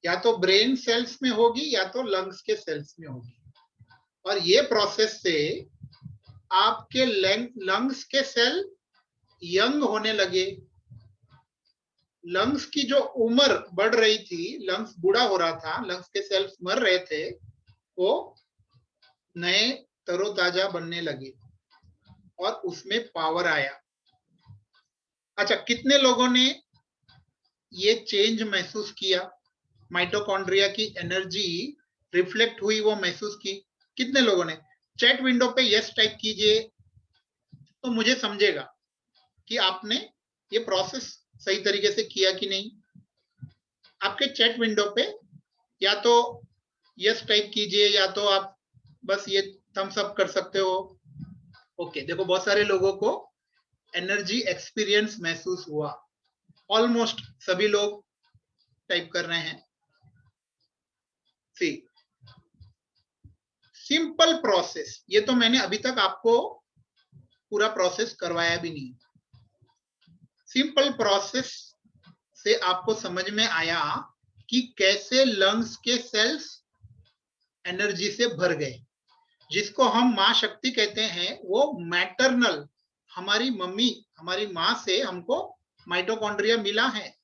या तो ब्रेन सेल्स में होगी या तो लंग्स के सेल्स में होगी। और ये प्रोसेस से आपके लंग्स के सेल यंग होने लगे। लंग्स की जो उम्र बढ़ रही थी, लंग्स बूढ़ा हो रहा था, लंग्स के सेल्स मर रहे थे, वो नए तरोताजा बनने लगे और उसमें पावर आया। अच्छा, कितने लोगों ने ये चेंज महसूस किया? माइटोकॉन्ड्रिया की एनर्जी रिफ्लेक्ट हुई, वो महसूस की? कितने लोगों ने? चैट विंडो पे यस टाइप कीजिए तो मुझे समझेगा कि आपने ये प्रोसेस सही तरीके से किया कि नहीं। आपके चैट विंडो पे या तो यस टाइप कीजिए या तो आप बस ये थम्स अप कर सकते हो। ओके, देखो बहुत सारे लोगों को एनर्जी एक्सपीरियंस महसूस हुआ। ऑलमोस्ट सभी लोग टाइप कर रहे हैं। सी सिंपल प्रोसेस, ये तो मैंने अभी तक आपको पूरा प्रोसेस करवाया भी नहीं। सिंपल प्रोसेस से आपको समझ में आया कि कैसे लंग्स के सेल्स एनर्जी से भर गए। जिसको हम मां शक्ति कहते हैं, वो मैटरनल, हमारी मम्मी, हमारी मां से हमको माइटोकॉन्ड्रिया मिला है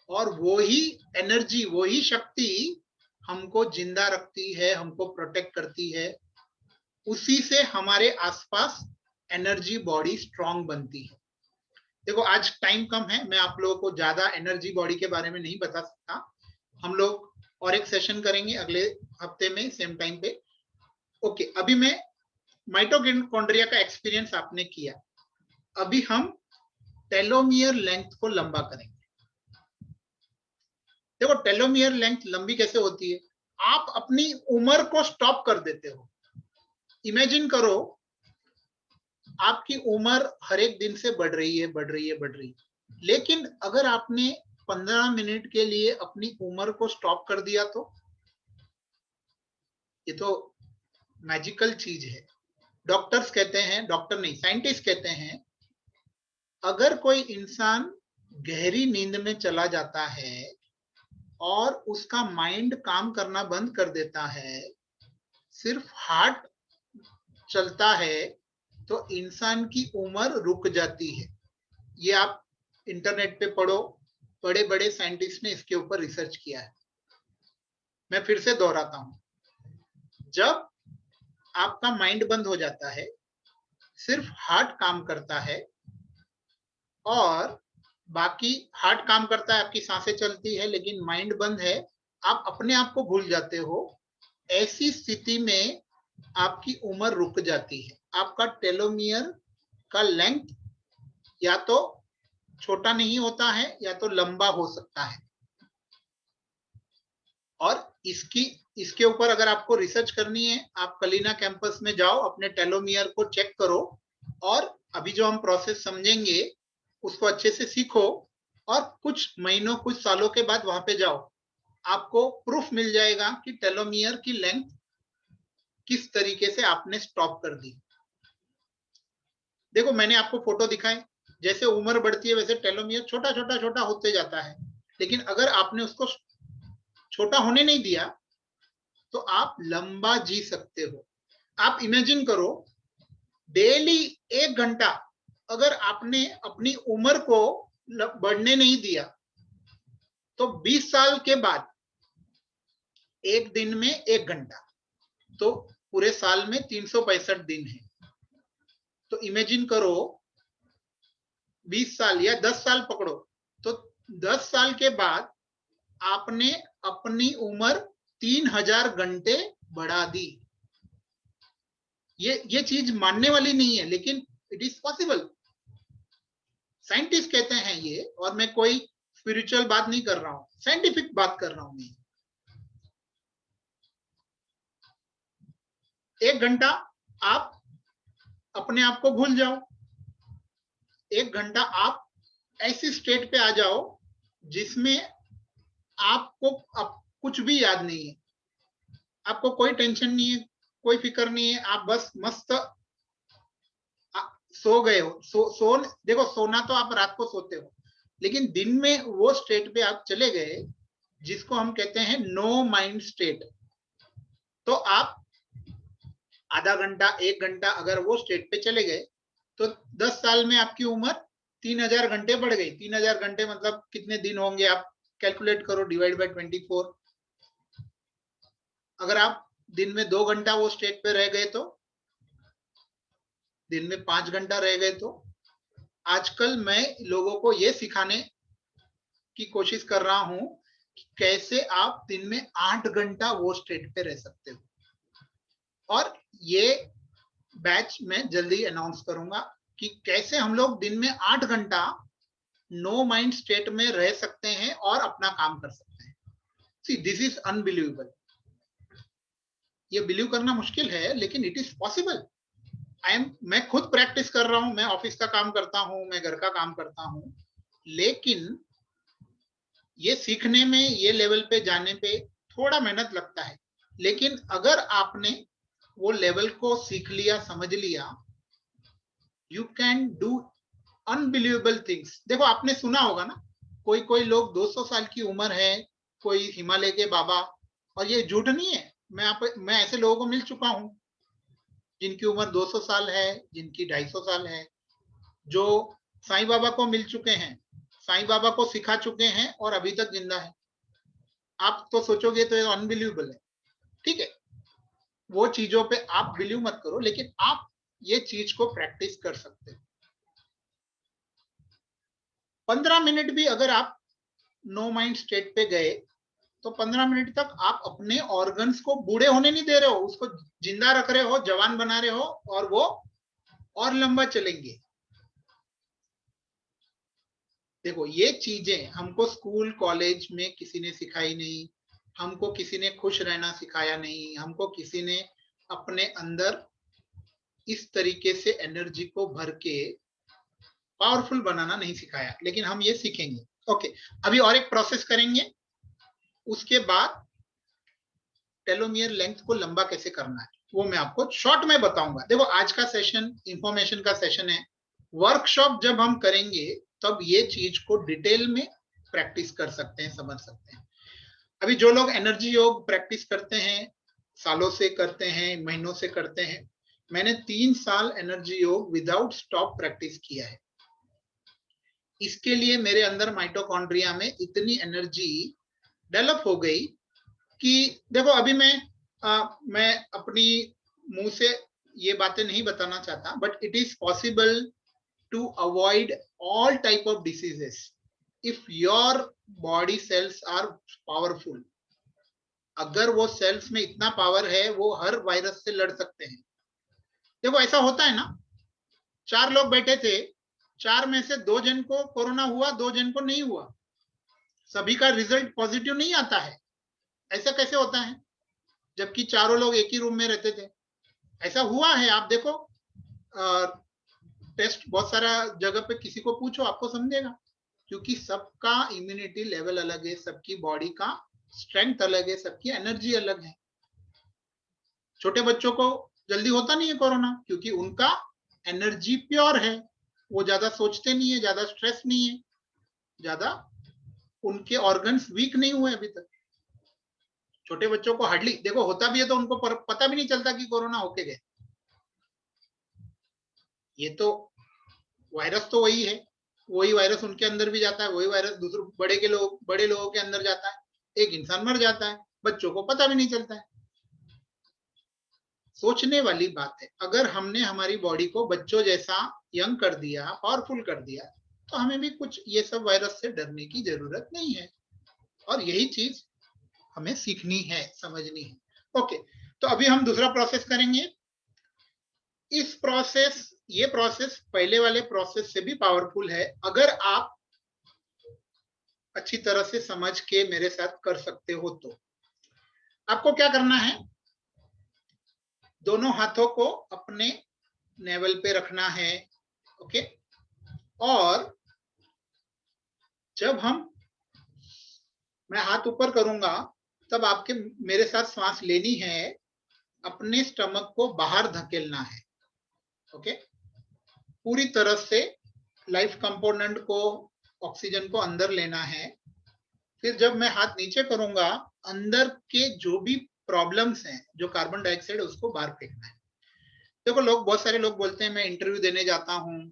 और वो ही एनर्जी, वो ही शक्ति हमको जिंदा रखती है, हमको प्रोटेक्ट करती है। उसी से हमारे आसपास एनर्जी बॉडी स्ट्रांग बनती है। देखो आज टाइम कम है, मैं आप लोगों को ज्यादा एनर्जी बॉडी के बारे में नहीं बता सकता। हम लोग और एक सेशन करेंगे अगले हफ्ते में सेम टाइम पे। ओके, अभी मैं माइटोकॉन्ड्रिया का एक्सपीरियंस आपने किया, अभी हम टेलोमियर लेंथ को लंबा करेंगे। देखो टेलोमियर लेंथ लंबी कैसे होती है? आप अपनी उम्र को स्टॉप कर देते हो। इमेजिन करो आपकी उम्र हर एक दिन से बढ़ रही है, बढ़ रही है, बढ़ रही है, लेकिन अगर आपने 15 मिनट के लिए अपनी उम्र को स्टॉप कर दिया तो ये तो मैजिकल चीज है। डॉक्टर्स कहते हैं, डॉक्टर नहीं साइंटिस्ट कहते हैं, अगर कोई इंसान गहरी नींद में चला जाता है और उसका माइंड काम करना बंद कर देता है, सिर्फ हार्ट चलता है, तो इंसान की उम्र रुक जाती है। ये आप इंटरनेट पे पढ़ो, बड़े बड़े साइंटिस्ट ने इसके ऊपर रिसर्च किया है। मैं फिर से दोहराता हूं, जब आपका माइंड बंद हो जाता है, सिर्फ हार्ट काम करता है और बाकी हार्ट काम करता है, आपकी सांसें चलती है, लेकिन माइंड बंद है, आप अपने आप को भूल जाते हो। ऐसी स्थिति में आपकी उम्र रुक जाती है। आपका टेलोमियर का लेंथ या तो छोटा नहीं होता है या तो लंबा हो सकता है। और इसके ऊपर अगर आपको रिसर्च करनी है, आप कलीना कैंपस में जाओ, अपने टेलोमियर को चेक करो और अभी जो हम प्रोसेस समझेंगे उसको अच्छे से सीखो और कुछ महीनों, कुछ सालों के बाद वहां पे जाओ, आपको प्रूफ मिल जाएगा कि टेलोमियर की लेंथ किस तरीके से आपने स्टॉप कर दी। देखो मैंने आपको फोटो दिखाए, जैसे उम्र बढ़ती है वैसे टेलोमियर छोटा छोटा छोटा होते जाता है, लेकिन अगर आपने उसको छोटा होने नहीं दिया तो आप लंबा जी सकते हो। आप इमेजिन करो डेली 1 घंटा अगर आपने अपनी उम्र को बढ़ने नहीं दिया तो 20 साल के बाद एक दिन में 1 घंटा, तो पूरे साल में 365 दिन है। तो इमेजिन करो 20 साल या 10 साल पकड़ो, तो 10 साल के बाद आपने अपनी उम्र 3000 घंटे बढ़ा दी। ये चीज मानने वाली नहीं है, लेकिन इट इज पॉसिबल। साइंटिस्ट कहते हैं ये, और मैं कोई स्पिरिचुअल बात नहीं कर रहा हूं, साइंटिफिक बात कर रहा हूं मैं। 1 घंटा आप अपने आप को भूल जाओ, 1 घंटा आप ऐसी स्टेट पे आ जाओ जिसमें आपको अब कुछ भी याद नहीं है, आपको कोई टेंशन नहीं है, कोई फिक्र नहीं है, आप बस मस्त सो गए हो। देखो, सोना तो आप रात को सोते हो, लेकिन दिन में वो स्टेट पे आप चले गए जिसको हम कहते हैं नो माइंड स्टेट। तो आप आधा घंटा 1 घंटा अगर वो स्टेट पे चले गए तो 10 साल में आपकी उम्र 3000 घंटे बढ़ गई। 3000 घंटे मतलब कितने दिन होंगे, आप कैलकुलेट करो, डिवाइड बाय 24। अगर आप दिन में 2 घंटा वो स्टेट पे रह गए तो दिन में 5 घंटा रह गए तो आजकल मैं लोगों को ये सिखाने की कोशिश कर रहा हूं कि कैसे आप दिन में 8 घंटा वो स्टेट पे रह सकते हो। और ये बैच में जल्दी अनाउंस करूंगा कि कैसे हम लोग दिन में 8 घंटा नो माइंड स्टेट में रह सकते हैं और अपना काम कर सकते हैं। सी, दिस इज अनबिलीवेबल। ये बिलीव करना मुश्किल है, लेकिन इट इज पॉसिबल। मैं खुद प्रैक्टिस कर रहा हूं, मैं ऑफिस का काम करता हूं, मैं घर का काम करता हूं, लेकिन ये सीखने में, ये लेवल पे जाने पे थोड़ा मेहनत लगता है। लेकिन अगर आपने वो लेवल को सीख लिया, समझ लिया, you can do unbelievable things. देखो, आपने सुना होगा ना, कोई कोई लोग 200 साल की उम्र है, कोई हिमालय के बाबा, और ये झूठ नहीं है। मैं ऐसे लोगों को मिल चुका हूं जिनकी उम्र 200 साल है, जिनकी 250 साल है, जो साईं बाबा को मिल चुके हैं, साईं बाबा को सिखा चुके हैं और अभी तक जिंदा है। आप तो सोचोगे तो ये अनबिलीवेबल है, ठीक है, वो चीजों पे आप बिलीव मत करो, लेकिन आप ये चीज को प्रैक्टिस कर सकते हो। 15 मिनट भी अगर आप नो माइंड स्टेट पे गए तो 15 मिनट तक आप अपने ऑर्गन्स को बूढ़े होने नहीं दे रहे हो, उसको जिंदा रख रहे हो, जवान बना रहे हो, और वो और लंबा चलेंगे। देखो, ये चीजें हमको स्कूल कॉलेज में किसी ने सिखाई नहीं, हमको किसी ने खुश रहना सिखाया नहीं, हमको किसी ने अपने अंदर इस तरीके से एनर्जी को भर के पावरफुल बनाना नहीं सिखाया, लेकिन हम ये सीखेंगे। ओके, अभी और एक प्रोसेस करेंगे, उसके बाद टेलोमियर लेंथ को लंबा कैसे करना है वो मैं आपको शॉर्ट में बताऊंगा। देखो, आज का सेशन इंफॉर्मेशन का सेशन है, वर्कशॉप जब हम करेंगे तब ये चीज को डिटेल में प्रैक्टिस कर सकते हैं, समझ सकते हैं। अभी जो लोग एनर्जी योग प्रैक्टिस करते हैं, सालों से करते हैं, महीनों से करते हैं, मैंने 3 साल एनर्जी योग विदाउट स्टॉप प्रैक्टिस किया है। इसके लिए मेरे अंदर माइटोकॉन्ड्रिया में इतनी एनर्जी डेवलप हो गई कि देखो, अभी मैं अपनी मुंह से ये बातें नहीं बताना चाहता, but it is possible to avoid all type of diseases if your body cells are powerful. अगर वो सेल्स में इतना पावर है, वो हर वायरस से लड़ सकते हैं। देखो, ऐसा होता है ना, 4 लोग बैठे थे, 4 में से 2 जन को कोरोना हुआ, 2 जन को नहीं हुआ, सभी का रिजल्ट पॉजिटिव नहीं आता है। ऐसा कैसे होता है, जबकि चारों लोग एक ही रूम में रहते थे? ऐसा हुआ है, आप देखो, टेस्ट बहुत सारा जगह पे किसी को पूछो, आपको समझेगा, क्योंकि सबका इम्यूनिटी लेवल अलग है, सबकी बॉडी का स्ट्रेंथ अलग है, सबकी एनर्जी अलग है। छोटे बच्चों को जल्दी होता नहीं है कोरोना, क्योंकि उनका एनर्जी प्योर है, वो ज्यादा सोचते नहीं है, ज्यादा स्ट्रेस नहीं है, ज्यादा उनके ऑर्गन्स वीक नहीं हुए अभी तक। छोटे बच्चों को हार्डली, देखो, होता भी है तो उनको पता भी नहीं चलता कि कोरोना होके गए। ये तो वायरस तो वही है, वही वायरस उनके अंदर भी जाता है, वही वायरस दूसरे बड़े लोगों के अंदर जाता है, एक इंसान मर जाता है, बच्चों को पता भी नहीं चलता है। सोचने वाली बात है। अगर हमने हमारी बॉडी को बच्चों जैसा यंग कर दिया, पावरफुल कर दिया, तो हमें भी कुछ ये सब वायरस से डरने की जरूरत नहीं है। और यही चीज हमें सीखनी है, समझनी है। ओके, तो अभी हम दूसरा प्रोसेस करेंगे। ये प्रोसेस पहले वाले प्रोसेस से भी पावरफुल है, अगर आप अच्छी तरह से समझ के मेरे साथ कर सकते हो तो। आपको क्या करना है, दोनों हाथों को अपने नेवल पे रखना है। ओके, और जब मैं हाथ ऊपर करूंगा, तब आपके मेरे साथ सांस लेनी है, अपने स्टमक को बाहर धकेलना है। ओके, पूरी तरह से लाइफ कंपोनेंट को, ऑक्सीजन को अंदर लेना है। फिर जब मैं हाथ नीचे करूंगा, अंदर के जो भी प्रॉब्लम्स हैं, जो कार्बन डाइऑक्साइड, उसको बाहर फेंकना है। देखो, बहुत सारे लोग बोलते हैं मैं इंटरव्यू देने जाता हूं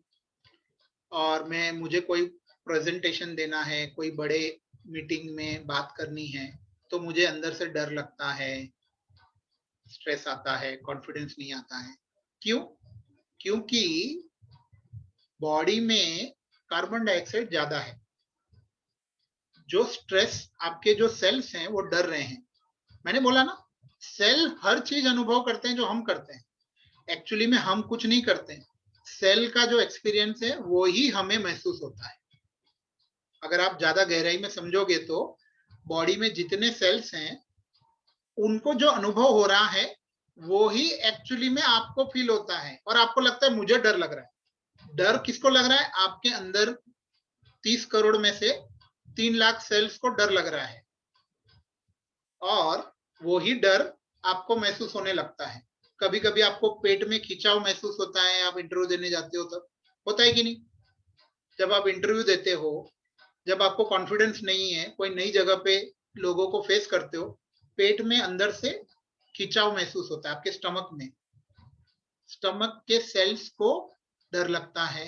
और मुझे कोई प्रेजेंटेशन देना है, कोई बड़े मीटिंग में बात करनी है, तो मुझे अंदर से डर लगता है, स्ट्रेस आता है, कॉन्फिडेंस नहीं आता है। क्यों? क्योंकि बॉडी में कार्बन डाइऑक्साइड ज्यादा है। जो स्ट्रेस, आपके जो सेल्स हैं वो डर रहे हैं। मैंने बोला ना, सेल हर चीज अनुभव करते हैं जो हम करते हैं। एक्चुअली में हम कुछ नहीं करते हैं, सेल का जो एक्सपीरियंस है वो ही हमें महसूस होता है। अगर आप ज्यादा गहराई में समझोगे तो बॉडी में जितने सेल्स हैं, उनको जो अनुभव हो रहा है वो ही एक्चुअली में आपको फील होता है, और आपको लगता है मुझे डर लग रहा है। डर किसको लग रहा है? आपके अंदर 30 करोड़ में से 3 लाख सेल्स को डर लग रहा है, और वो ही डर आपको महसूस होने लगता है। कभी कभी आपको पेट में खिंचाव महसूस होता है, आप इंटरव्यू देने जाते हो तब। होता है कि नहीं? जब आप इंटरव्यू देते हो, जब आपको कॉन्फिडेंस नहीं है, कोई नई जगह पे लोगों को फेस करते हो, पेट में अंदर से खिंचाव महसूस होता है, आपके स्टमक में। स्टमक के सेल्स को डर लगता है।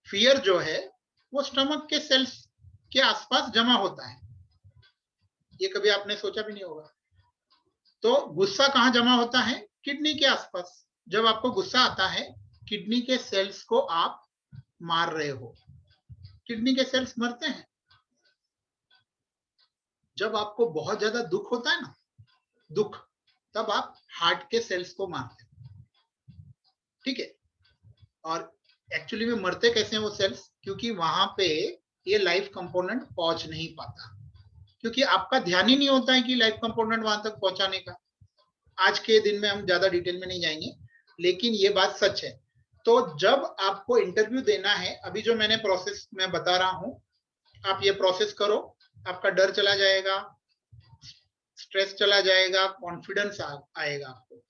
फियर जो है वो स्टमक के सेल्स के आसपास जमा होता है। ये कभी आपने सोचा भी नहीं होगा। तो गुस्सा कहाँ जमा होता है? किडनी के आसपास। जब आपको गुस्सा आता है, किडनी के सेल्स को आप मार रहे हो। किडनी के सेल्स मरते हैं। जब आपको बहुत ज्यादा दुख होता है ना, दुख, तब आप हार्ट के सेल्स को मारते हैं। ठीक है? और एक्चुअली में मरते कैसे हैं वो सेल्स? क्योंकि वहां पे ये लाइफ कंपोनेंट पहुंच नहीं पाता, क्योंकि आपका ध्यान ही नहीं होता है कि लाइफ कंपोनेंट वहां तक पहुंचाने का। आज के दिन में हम ज्यादा डिटेल में नहीं जाएंगे, लेकिन ये बात सच है। तो जब आपको इंटरव्यू देना है, अभी जो मैंने प्रोसेस मैं बता रहा हूं, आप ये प्रोसेस करो, आपका डर चला जाएगा, स्ट्रेस चला जाएगा, कॉन्फिडेंस आएगा, आपको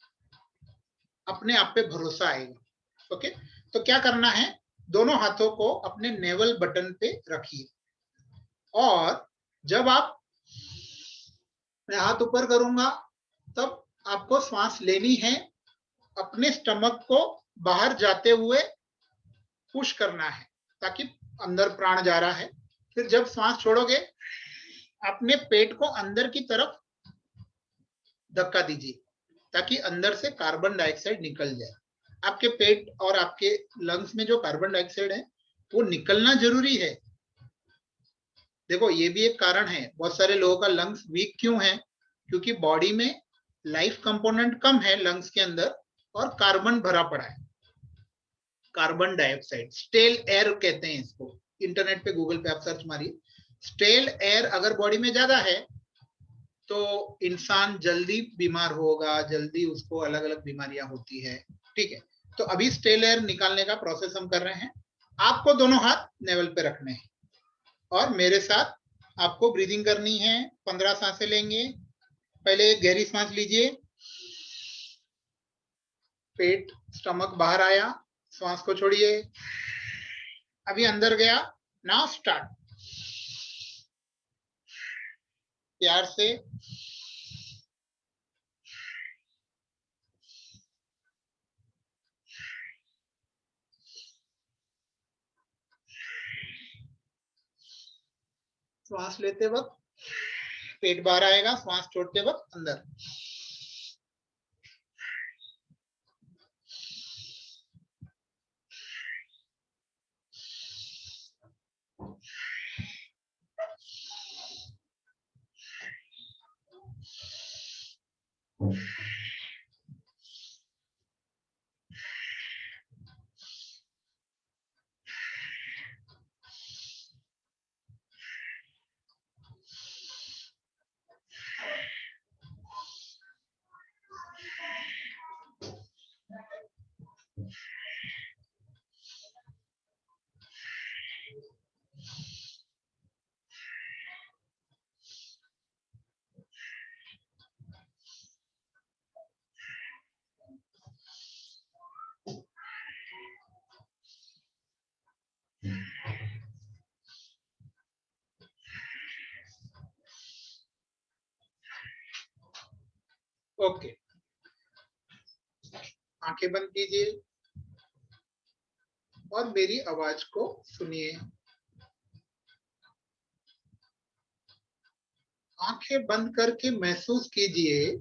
अपने आप पे भरोसा आएगा। ओके, तो क्या करना है, दोनों हाथों को अपने नेवल बटन पे रखिए, और जब मैं हाथ ऊपर करूंगा, तब आपको सांस लेनी है, अपने स्टमक को बाहर जाते हुए पुश करना है, ताकि अंदर प्राण जा रहा है। फिर जब सांस छोड़ोगे, अपने पेट को अंदर की तरफ धक्का दीजिए, ताकि अंदर से कार्बन डाइऑक्साइड निकल जाए। आपके पेट और आपके लंग्स में जो कार्बन डाइऑक्साइड है वो निकलना जरूरी है। देखो, ये भी एक कारण है, बहुत सारे लोगों का लंग्स वीक क्यों है? क्योंकि बॉडी में लाइफ कंपोनेंट कम है लंग्स के अंदर, और कार्बन भरा पड़ा है। कार्बन डाइऑक्साइड, स्टेल एयर कहते हैं इसको। इंटरनेट पे, गूगल पे आप सर्च मारिए, स्टेल एयर अगर बॉडी में ज्यादा है तो इंसान जल्दी बीमार होगा, जल्दी उसको अलग अलग बीमारियां होती है। ठीक है? तो अभी स्टेल एयर निकालने का प्रोसेस हम कर रहे हैं। आपको दोनों हाथ नेवल पे रखने हैं, और मेरे साथ आपको ब्रीदिंग करनी है। 15 सांसें लेंगे। पहले एक गहरी सांस लीजिए, पेट, स्टमक बाहर आया, सांस को छोड़िए, अभी अंदर गया। नाउ स्टार्ट, प्यार से। श्वास लेते वक्त पेट बाहर आएगा, श्वास छोड़ते वक्त अंदर। ओके, आंखें बंद कीजिए और मेरी आवाज को सुनिए। आंखें बंद करके महसूस कीजिए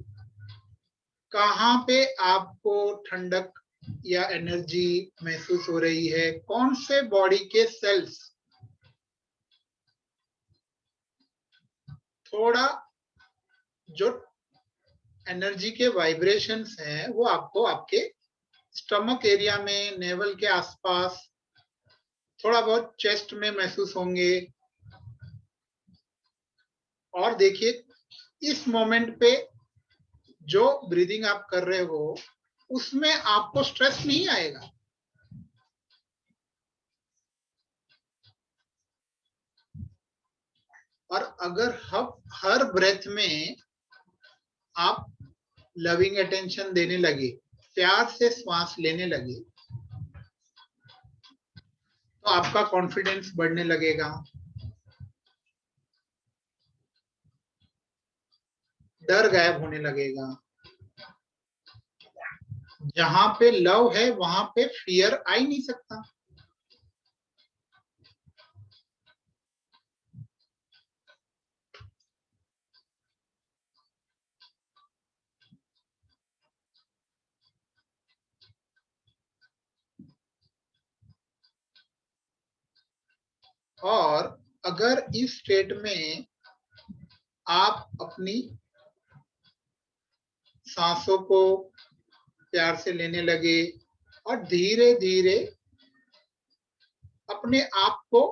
कहाँ पे आपको ठंडक या एनर्जी महसूस हो रही है, कौन से बॉडी के सेल्स थोड़ा जो एनर्जी के वाइब्रेशंस हैं वो आपको आपके स्टमक एरिया में, नेवल के आसपास, थोड़ा बहुत चेस्ट में महसूस होंगे। और देखिए इस मोमेंट पे जो ब्रीदिंग आप कर रहे हो उसमें आपको स्ट्रेस नहीं आएगा। और अगर हर ब्रेथ में आप लविंग अटेंशन देने लगे, प्यार से श्वास लेने लगे, तो आपका कॉन्फिडेंस बढ़ने लगेगा, डर गायब होने लगेगा। जहां पे लव है वहां पे फियर आ ही नहीं सकता। और अगर इस स्टेट में आप अपनी सांसों को प्यार से लेने लगे और धीरे धीरे अपने आप को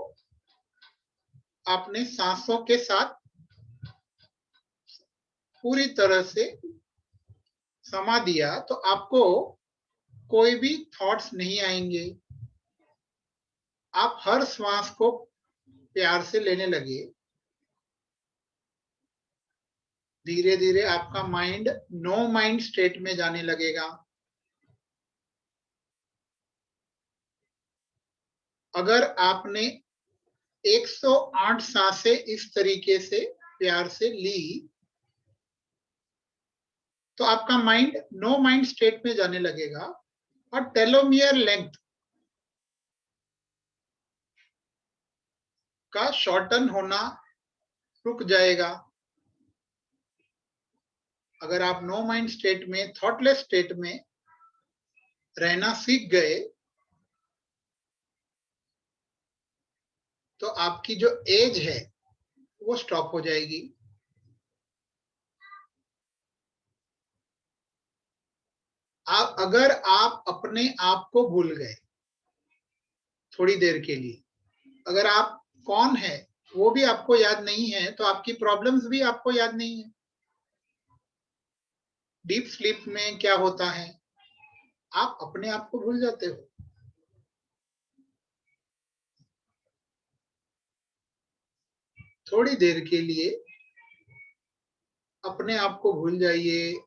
अपने सांसों के साथ पूरी तरह से समा दिया, तो आपको कोई भी थॉट्स नहीं आएंगे। आप हर श्वास को प्यार से लेने लगे। धीरे धीरे आपका माइंड नो माइंड स्टेट में जाने लगेगा। अगर आपने 108 सांसें इस तरीके से प्यार से ली तो आपका माइंड नो माइंड स्टेट में जाने लगेगा और टेलोमियर लेंथ का शॉर्टन होना रुक जाएगा। अगर आप नो माइंड स्टेट में, थॉटलेस स्टेट में रहना सीख गए तो आपकी जो एज है वो स्टॉप हो जाएगी। अगर आप अपने आप को भूल गए थोड़ी देर के लिए, अगर आप कौन है वो भी आपको याद नहीं है, तो आपकी प्रॉब्लम्स भी आपको याद नहीं है। डीप स्लीप में क्या होता है, आप अपने आप को भूल जाते हो। थोड़ी देर के लिए अपने आप को भूल जाइए।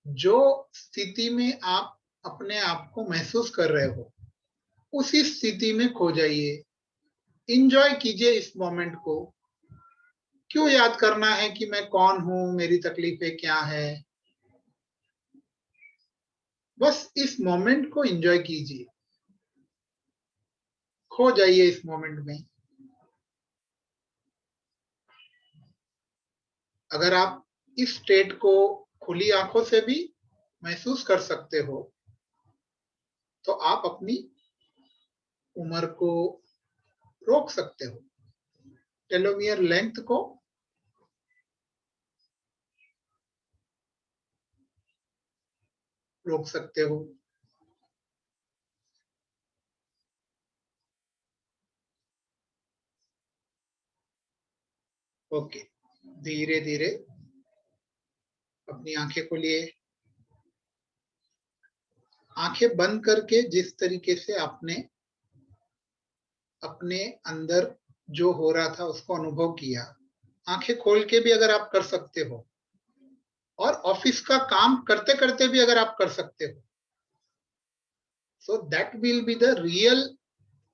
जो स्थिति में आप अपने आप को महसूस कर रहे हो उसी स्थिति में खो जाइए। इंजॉय कीजिए इस मोमेंट को। क्यों याद करना है कि मैं कौन हूं, मेरी तकलीफें क्या है। बस इस मोमेंट को एंजॉय कीजिए, खो जाइए इस मोमेंट में। अगर आप इस स्टेट को खुली आंखों से भी महसूस कर सकते हो तो आप अपनी उम्र को रोक सकते हो, टेलोमियर लेंथ को रोक सकते हो। ओके, धीरे धीरे अपनी आंखें खोलिए। आंखें बंद करके जिस तरीके से आपने अपने अंदर जो हो रहा था उसको अनुभव किया, आंखें खोल के भी अगर आप कर सकते हो और ऑफिस का काम करते करते भी अगर आप कर सकते हो, so that will be the real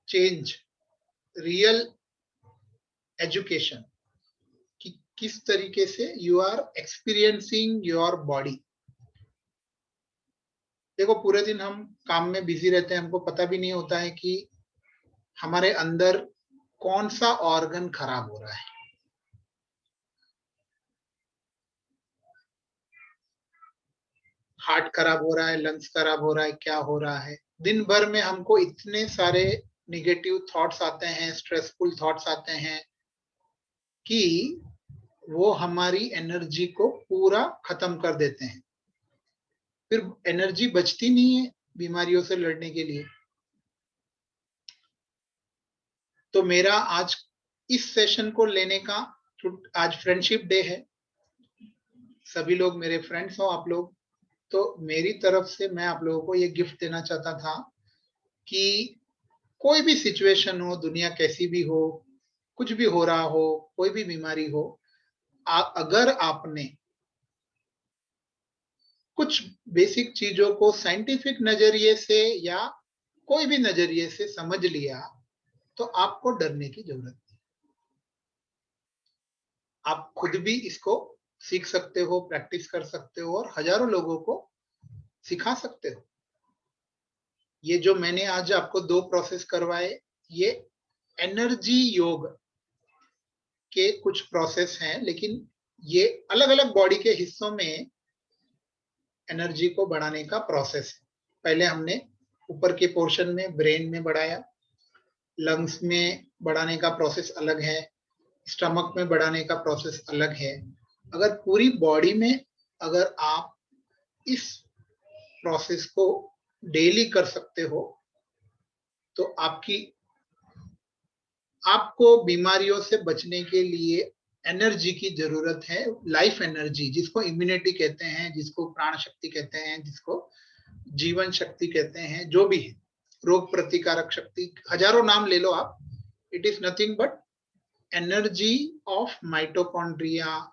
change, real education कि किस तरीके से you are experiencing your body। देखो, पूरे दिन हम काम में बिजी रहते हैं, हमको पता भी नहीं होता है कि हमारे अंदर कौन सा ऑर्गन खराब हो रहा है। हार्ट खराब हो रहा है, लंग्स खराब हो रहा है, क्या हो रहा है। दिन भर में हमको इतने सारे निगेटिव थॉट्स आते हैं, स्ट्रेसफुल थॉट्स आते हैं कि वो हमारी एनर्जी को पूरा खत्म कर देते हैं। फिर एनर्जी बचती नहीं है बीमारियों से लड़ने के लिए। तो मेरा आज इस सेशन को लेने का, आज फ्रेंडशिप डे है, सभी लोग मेरे फ्रेंड्स हो आप लोग, तो मेरी तरफ से मैं आप लोगों को ये गिफ्ट देना चाहता था कि कोई भी सिचुएशन हो, दुनिया कैसी भी हो, कुछ भी हो रहा हो, कोई भी बीमारी हो, अगर आपने कुछ बेसिक चीजों को साइंटिफिक नजरिए से या कोई भी नजरिए से समझ लिया तो आपको डरने की जरूरत नहीं। आप खुद भी इसको सीख सकते हो, प्रैक्टिस कर सकते हो और हजारों लोगों को सिखा सकते हो। ये जो मैंने आज आपको 2 प्रोसेस करवाए, ये एनर्जी योग के कुछ प्रोसेस हैं, लेकिन ये अलग अलग बॉडी के हिस्सों में एनर्जी को बढ़ाने का प्रोसेस है। पहले हमने ऊपर के पोर्शन में, ब्रेन में बढ़ाया, लंग्स में बढ़ाने का प्रोसेस अलग है, स्टमक में बढ़ाने का प्रोसेस अलग है। अगर पूरी बॉडी में अगर आप इस प्रोसेस को डेली कर सकते हो तो आपको बीमारियों से बचने के लिए एनर्जी की जरूरत है, लाइफ एनर्जी, जिसको इम्यूनिटी कहते हैं, जिसको प्राण शक्ति कहते हैं, जिसको जीवन शक्ति कहते हैं, जो भी है, रोग प्रतिकारक शक्ति, हजारों नाम ले लो आप। It is nothing but energy of mitochondria,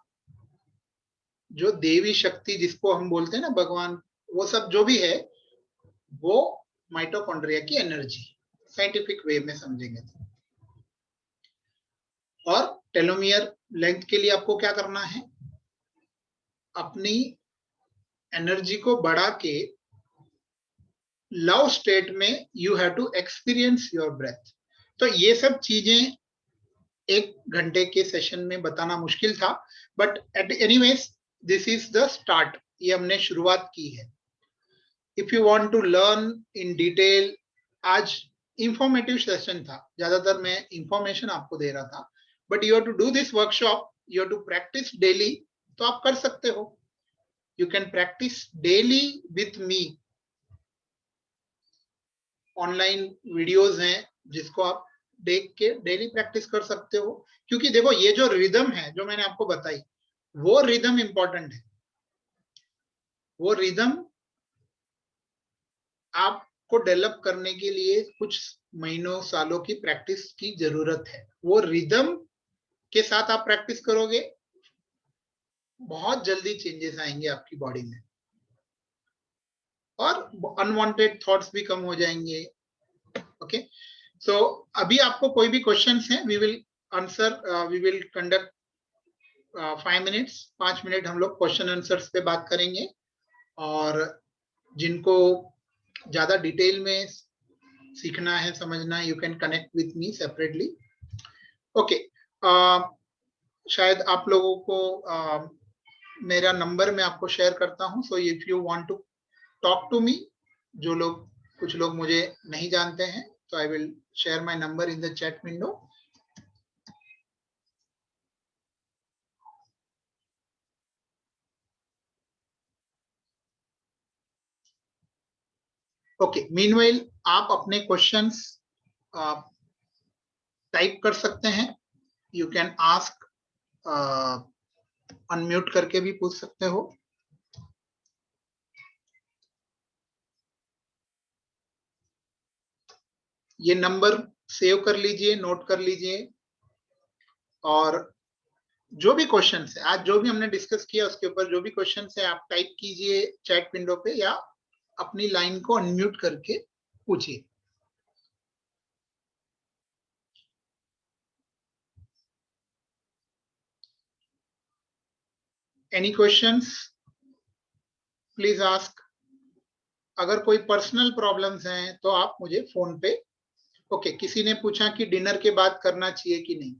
जो देवी शक्ति जिसको हम बोलते हैं ना, भगवान, वो सब जो भी है वो माइटोकॉन्ड्रिया की एनर्जी, साइंटिफिक वे में समझेंगे तो। और टेलोमियर लेंथ के लिए आपको क्या करना है, अपनी एनर्जी को बढ़ा के लव स्टेट में you have to experience your breath. तो ये सब चीजें 1 घंटे के सेशन में बताना मुश्किल था, but at anyways this is the start, ये हमने शुरुआत की है। If you want to learn in detail, आज इंफॉर्मेटिव सेशन था, ज्यादातर मैं इंफॉर्मेशन आपको दे रहा था, but you have to do this workshop, you have to practice daily, तो आप कर सकते हो। You can practice daily with me, online videos हैं जिसको आप देख के डेली प्रैक्टिस कर सकते हो। क्योंकि देखो, ये जो रिदम है जो मैंने आपको बताई, वो रिदम इंपॉर्टेंट है। वो रिदम आपको डेवलप करने के लिए कुछ महीनों, सालों की प्रैक्टिस की जरूरत है। वो रिदम के साथ आप प्रैक्टिस करोगे, बहुत जल्दी चेंजेस आएंगे आपकी बॉडी में और अनवांटेड थॉट्स भी कम हो जाएंगे। ओके, सो अभी आपको कोई भी क्वेश्चंस हैं, we will answer, we will conduct 5 minutes, 5 minute हम लोग क्वेश्चन आंसर्स पे बात करेंगे। और जिनको ज्यादा डिटेल में सीखना है, समझना है, you can connect with me separately. Okay, शायद आप लोगों को मेरा नंबर मैं आपको शेयर करता हूं, so if you want to talk to me, जो लोग कुछ लोग मुझे नहीं जानते हैं, तो I will share my number in the chat window. Okay, meanwhile आप अपने क्वेश्चंस टाइप कर सकते हैं. यू कैन आस्क, अनम्यूट करके भी पूछ सकते हो. ये नंबर सेव कर लीजिए, नोट कर लीजिए, और जो भी क्वेश्चन है आज जो भी हमने डिस्कस किया उसके ऊपर जो भी क्वेश्चन है आप टाइप कीजिए चैट विंडो पे, या अपनी लाइन को अनम्यूट करके पूछिए. Any questions please ask. अगर कोई पर्सनल प्रॉब्लम्स हैं तो आप मुझे फोन पे. ओके, किसी ने पूछा कि डिनर के बाद करना चाहिए कि नहीं.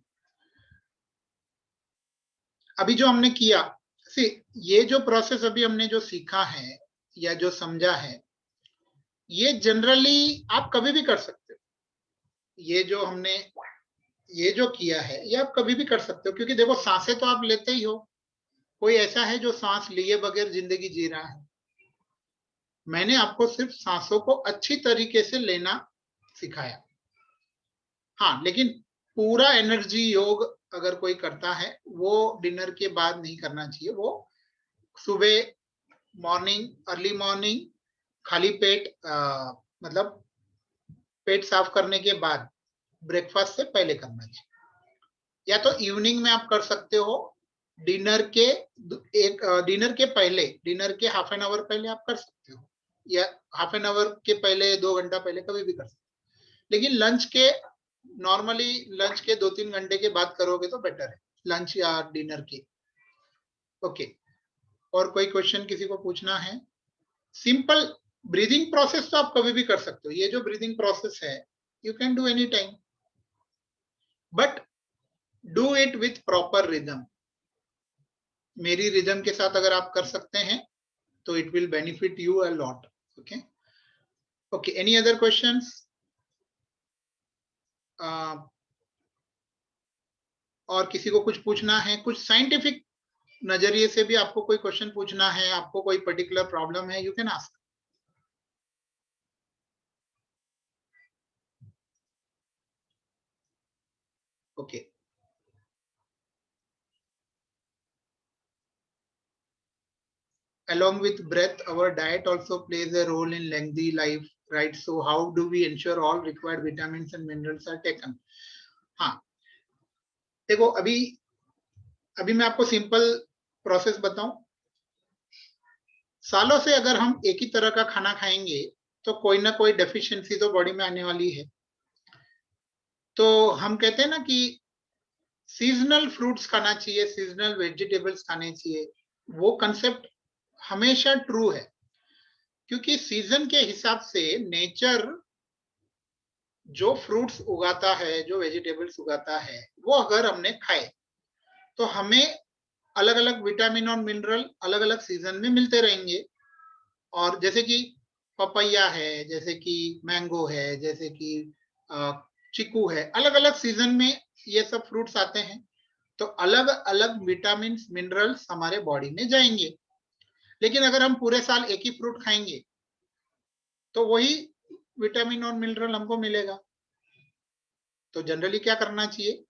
अभी जो हमने किया, सी, ये जो प्रोसेस अभी हमने जो सीखा है या जो समझा है, ये जनरली आप कभी भी कर सकते हो. ये जो हमने ये जो किया है ये आप कभी भी कर सकते हो, क्योंकि देखो सांसें तो आप लेते ही हो. कोई ऐसा है जो सांस लिए बगैर जिंदगी जी रहा है? मैंने आपको सिर्फ सांसों को अच्छी तरीके से लेना सिखाया. हाँ, लेकिन पूरा एनर्जी योग अगर कोई करता है वो डिनर के बाद नहीं करना चाहिए. वो सुबह मॉर्निंग, अर्ली मॉर्निंग, खाली पेट, मतलब पेट साफ करने के बाद, ब्रेकफास्ट से पहले करना चाहिए. या तो इवनिंग में आप कर सकते हो, डिनर के डिनर के पहले, डिनर के हाफ एन आवर पहले आप कर सकते हो, या हाफ एन आवर के पहले 2 घंटा पहले कभी भी कर सकते हो. लेकिन लंच के, नॉर्मली लंच के 2-3 घंटे के बाद करोगे तो बेटर है, लंच या डिनर के. ओके, और कोई क्वेश्चन किसी को पूछना है? सिंपल ब्रीदिंग प्रोसेस तो आप कभी भी कर सकते हो. ये जो ब्रीदिंग प्रोसेस है you can do any time, but do it with proper rhythm. मेरी रिदम के साथ अगर आप कर सकते हैं तो it will benefit you a lot. Okay okay, any other questions? और किसी को कुछ पूछना है, कुछ साइंटिफिक नजरिए से भी आपको कोई क्वेश्चन पूछना है, आपको कोई पर्टिकुलर प्रॉब्लम है, you can ask. Okay, along with breath our diet also plays a role in lengthy life, right? So how do we ensure all required vitamins and minerals are taken? हाँ, देखो अभी अभी मैं आपको सिंपल प्रोसेस बताऊं. सालों से अगर हम एक ही तरह का खाना खाएंगे तो कोई ना कोई डेफिशिएंसी तो बॉडी में आने वाली है. तो हम कहते हैं ना कि सीजनल फ्रूट्स खाना चाहिए, सीजनल वेजिटेबल्स खाने चाहिए. वो कंसेप्ट हमेशा ट्रू है, क्योंकि सीजन के हिसाब से नेचर जो फ्रूट्स उगाता है, जो वेजिटेबल्स उगाता है, वो अगर हमने खाए तो हमें अलग अलग विटामिन और मिनरल अलग अलग सीजन में मिलते रहेंगे. और जैसे कि पपैया है, जैसे कि मैंगो है, जैसे कि चीकू है, अलग अलग सीजन में ये सब फ्रूट्स आते हैं, तो अलग अलग विटामिन मिनरल्स हमारे बॉडी में जाएंगे. लेकिन अगर हम पूरे साल एक ही फ्रूट खाएंगे तो वही विटामिन और मिनरल हमको मिलेगा. तो जनरली क्या करना चाहिए,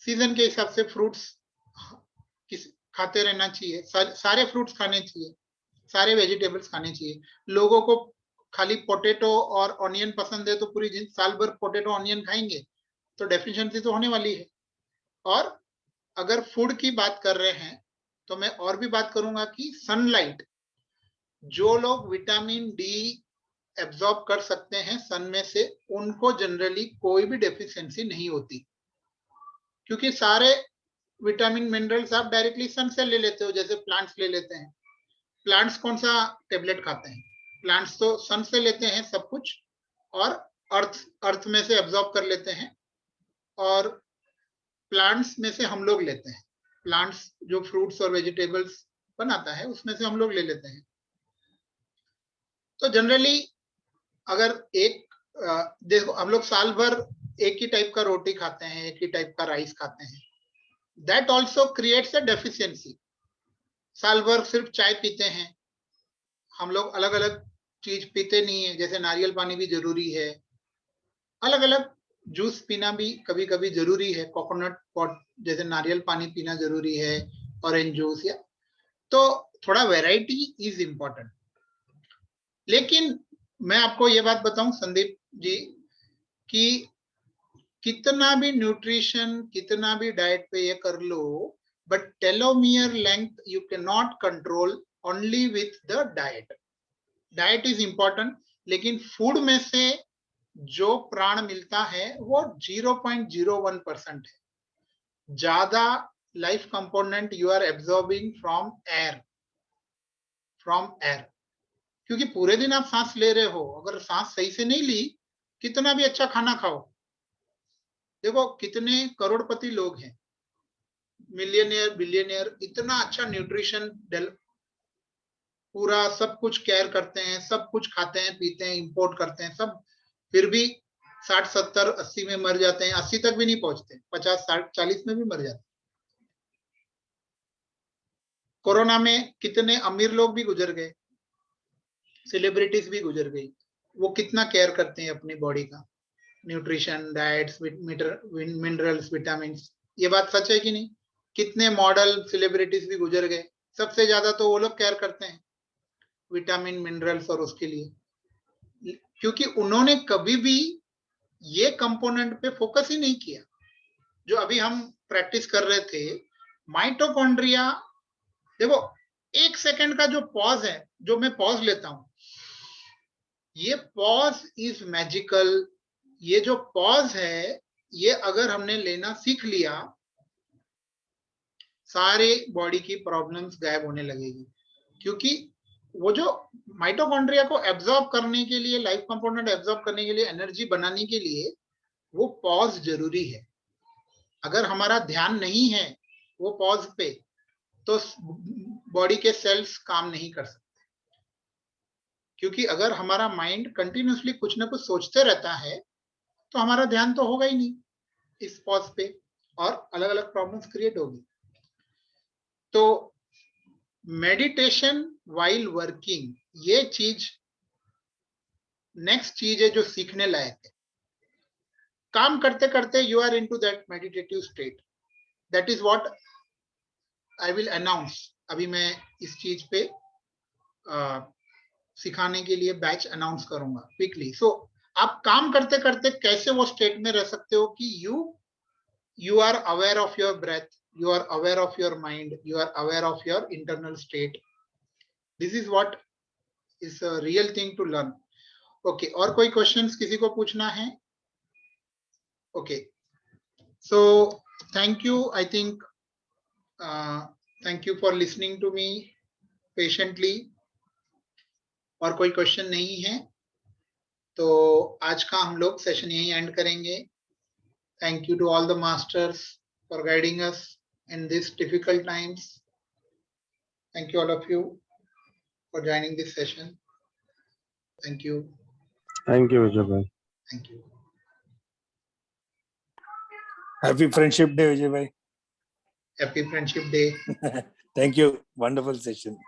सीजन के हिसाब से फ्रूट्स खाते रहना चाहिए. सारे फ्रूट्स खाने चाहिए, सारे वेजिटेबल्स खाने चाहिए. लोगों को खाली पोटैटो और ऑनियन पसंद है तो पूरी साल भर पोटैटो ऑनियन खाएंगे तो डेफिशिएंसी तो होने वाली है. और अगर फूड की बात कर रहे हैं तो मैं और भी बात करूंगा कि सनलाइट, जो लोग विटामिन डी एब्जॉर्ब कर सकते हैं सन में से, उनको जनरली कोई भी डेफिशिएंसी नहीं होती, क्योंकि सारे विटामिन मिनरल्स आप डायरेक्टली सन से ले लेते हो. जैसे प्लांट्स ले लेते हैं, प्लांट्स कौन सा टेबलेट खाते हैं? प्लांट्स तो सन से लेते हैं सब कुछ, और अर्थ अर्थ में से एब्जॉर्ब कर लेते हैं. और प्लांट्स में से हम लोग लेते हैं, प्लांट्स जो फ्रूट्स और वेजिटेबल्स बनाता है उसमें से हम लोग ले लेते हैं। तो जनरली अगर देखो हम लोग साल भर एक ही टाइप का रोटी खाते हैं, एक ही टाइप का राइस खाते हैं, that also creates a deficiency. साल भर सिर्फ चाय पीते हैं, हम लोग अलग अलग चीज पीते नहीं है, जैसे नारियल पानी भी जरूरी है, अलग अलग जूस पीना भी कभी कभी जरूरी है, कोकोनट वॉट जैसे नारियल पानी पीना जरूरी है, ऑरेंज जूस, या तो थोड़ा वैरायटी इज इंपॉर्टेंट। लेकिन मैं आपको ये बात बताऊं संदीप जी कि कितना भी न्यूट्रिशन, कितना भी डाइट पे ये कर लो, but telomere length you can not control only with the diet. Diet is important, लेकिन फूड में से जो प्राण मिलता है वो 0.01% है। ज्यादा life component you are absorbing from air, क्योंकि पूरे दिन आप सांस ले रहे हो, अगर सांस सही से नहीं ली, कितना भी अच्छा खाना खाओ, देखो कितने करोड़पति लोग हैं, मिलियनियर, बिलियनियर, इतना अच्छा न्यूट्रिशन पूरा सब कुछ केयर करते हैं, सब कुछ खाते हैं, पीते हैं, इंपोर्ट करते हैं सब, फिर भी 60, 70, 80 में मर जाते हैं, 80 तक भी नहीं पहुंचते, 50, 60, 40 में भी मर जाते हैं। कोरोना में कितने अमीर लोग भी गुजर गए, सेलिब्रिटीज भी गुजर गई, वो कितना केयर करते हैं अपनी बॉडी का, न्यूट्रिशन, डाइट्स, मिनरल्स, विटामिन। ये बात सच है कि नहीं? कितने मॉडल सेलिब्रिटीज भी गुजर गए, सबसे ज्यादा तो वो लोग केयर करते हैं विटामिन, मिनरल्स और उसके लिए, क्योंकि उन्होंने कभी भी ये कंपोनेंट पे फोकस ही नहीं किया जो अभी हम प्रैक्टिस कर रहे थे। माइटोकॉन्ड्रिया, देखो 1 सेकंड का जो पॉज है, जो मैं पॉज लेता हूं, ये पॉज इज मैजिकल। ये जो पॉज है, ये अगर हमने लेना सीख लिया, सारे बॉडी की प्रॉब्लम्स गायब होने लगेगी, क्योंकि वो जो माइटोकॉन्ड्रिया को एब्जॉर्ब करने के लिए, लाइफ कंपोनेंट एब्जॉर्ब करने के लिए, एनर्जी बनाने के लिए वो पॉज जरूरी है। अगर हमारा ध्यान नहीं है वो पॉज पे, तो बॉडी के सेल्स काम नहीं कर सकते, क्योंकि अगर हमारा माइंड कंटिन्यूसली कुछ ना कुछ सोचते रहता है तो हमारा ध्यान तो होगा ही नहीं इस पॉज पे, और अलग अलग प्रॉब्लम्स क्रिएट होगी। तो मेडिटेशन वाइल वर्किंग, ये चीज नेक्स्ट चीज है जो सीखने लायक है। काम करते करते you are into that meditative state, that is what I will announce. अभी मैं इस चीज पे सिखाने के लिए बैच अनाउंस करूंगा क्विकली। सो आप काम करते करते कैसे वो स्टेट में रह सकते हो कि you are aware of your breath, you are aware of your mind, you are aware of your internal state. This is what is a real thing to learn. Okay, और कोई क्वेश्चंस किसी को पूछना है? Okay, so thank you. I think thank you for listening to me patiently. और कोई क्वेश्चन नहीं है तो आज का हम लोग सेशन यहीं एंड करेंगे। Thank you to all the masters for guiding us in these difficult times. Thank you all of you for joining this session. Thank you. Thank you, Vijay bhai. Thank you. Happy Friendship Day, Vijay bhai. Happy Friendship Day. Thank you. Wonderful session.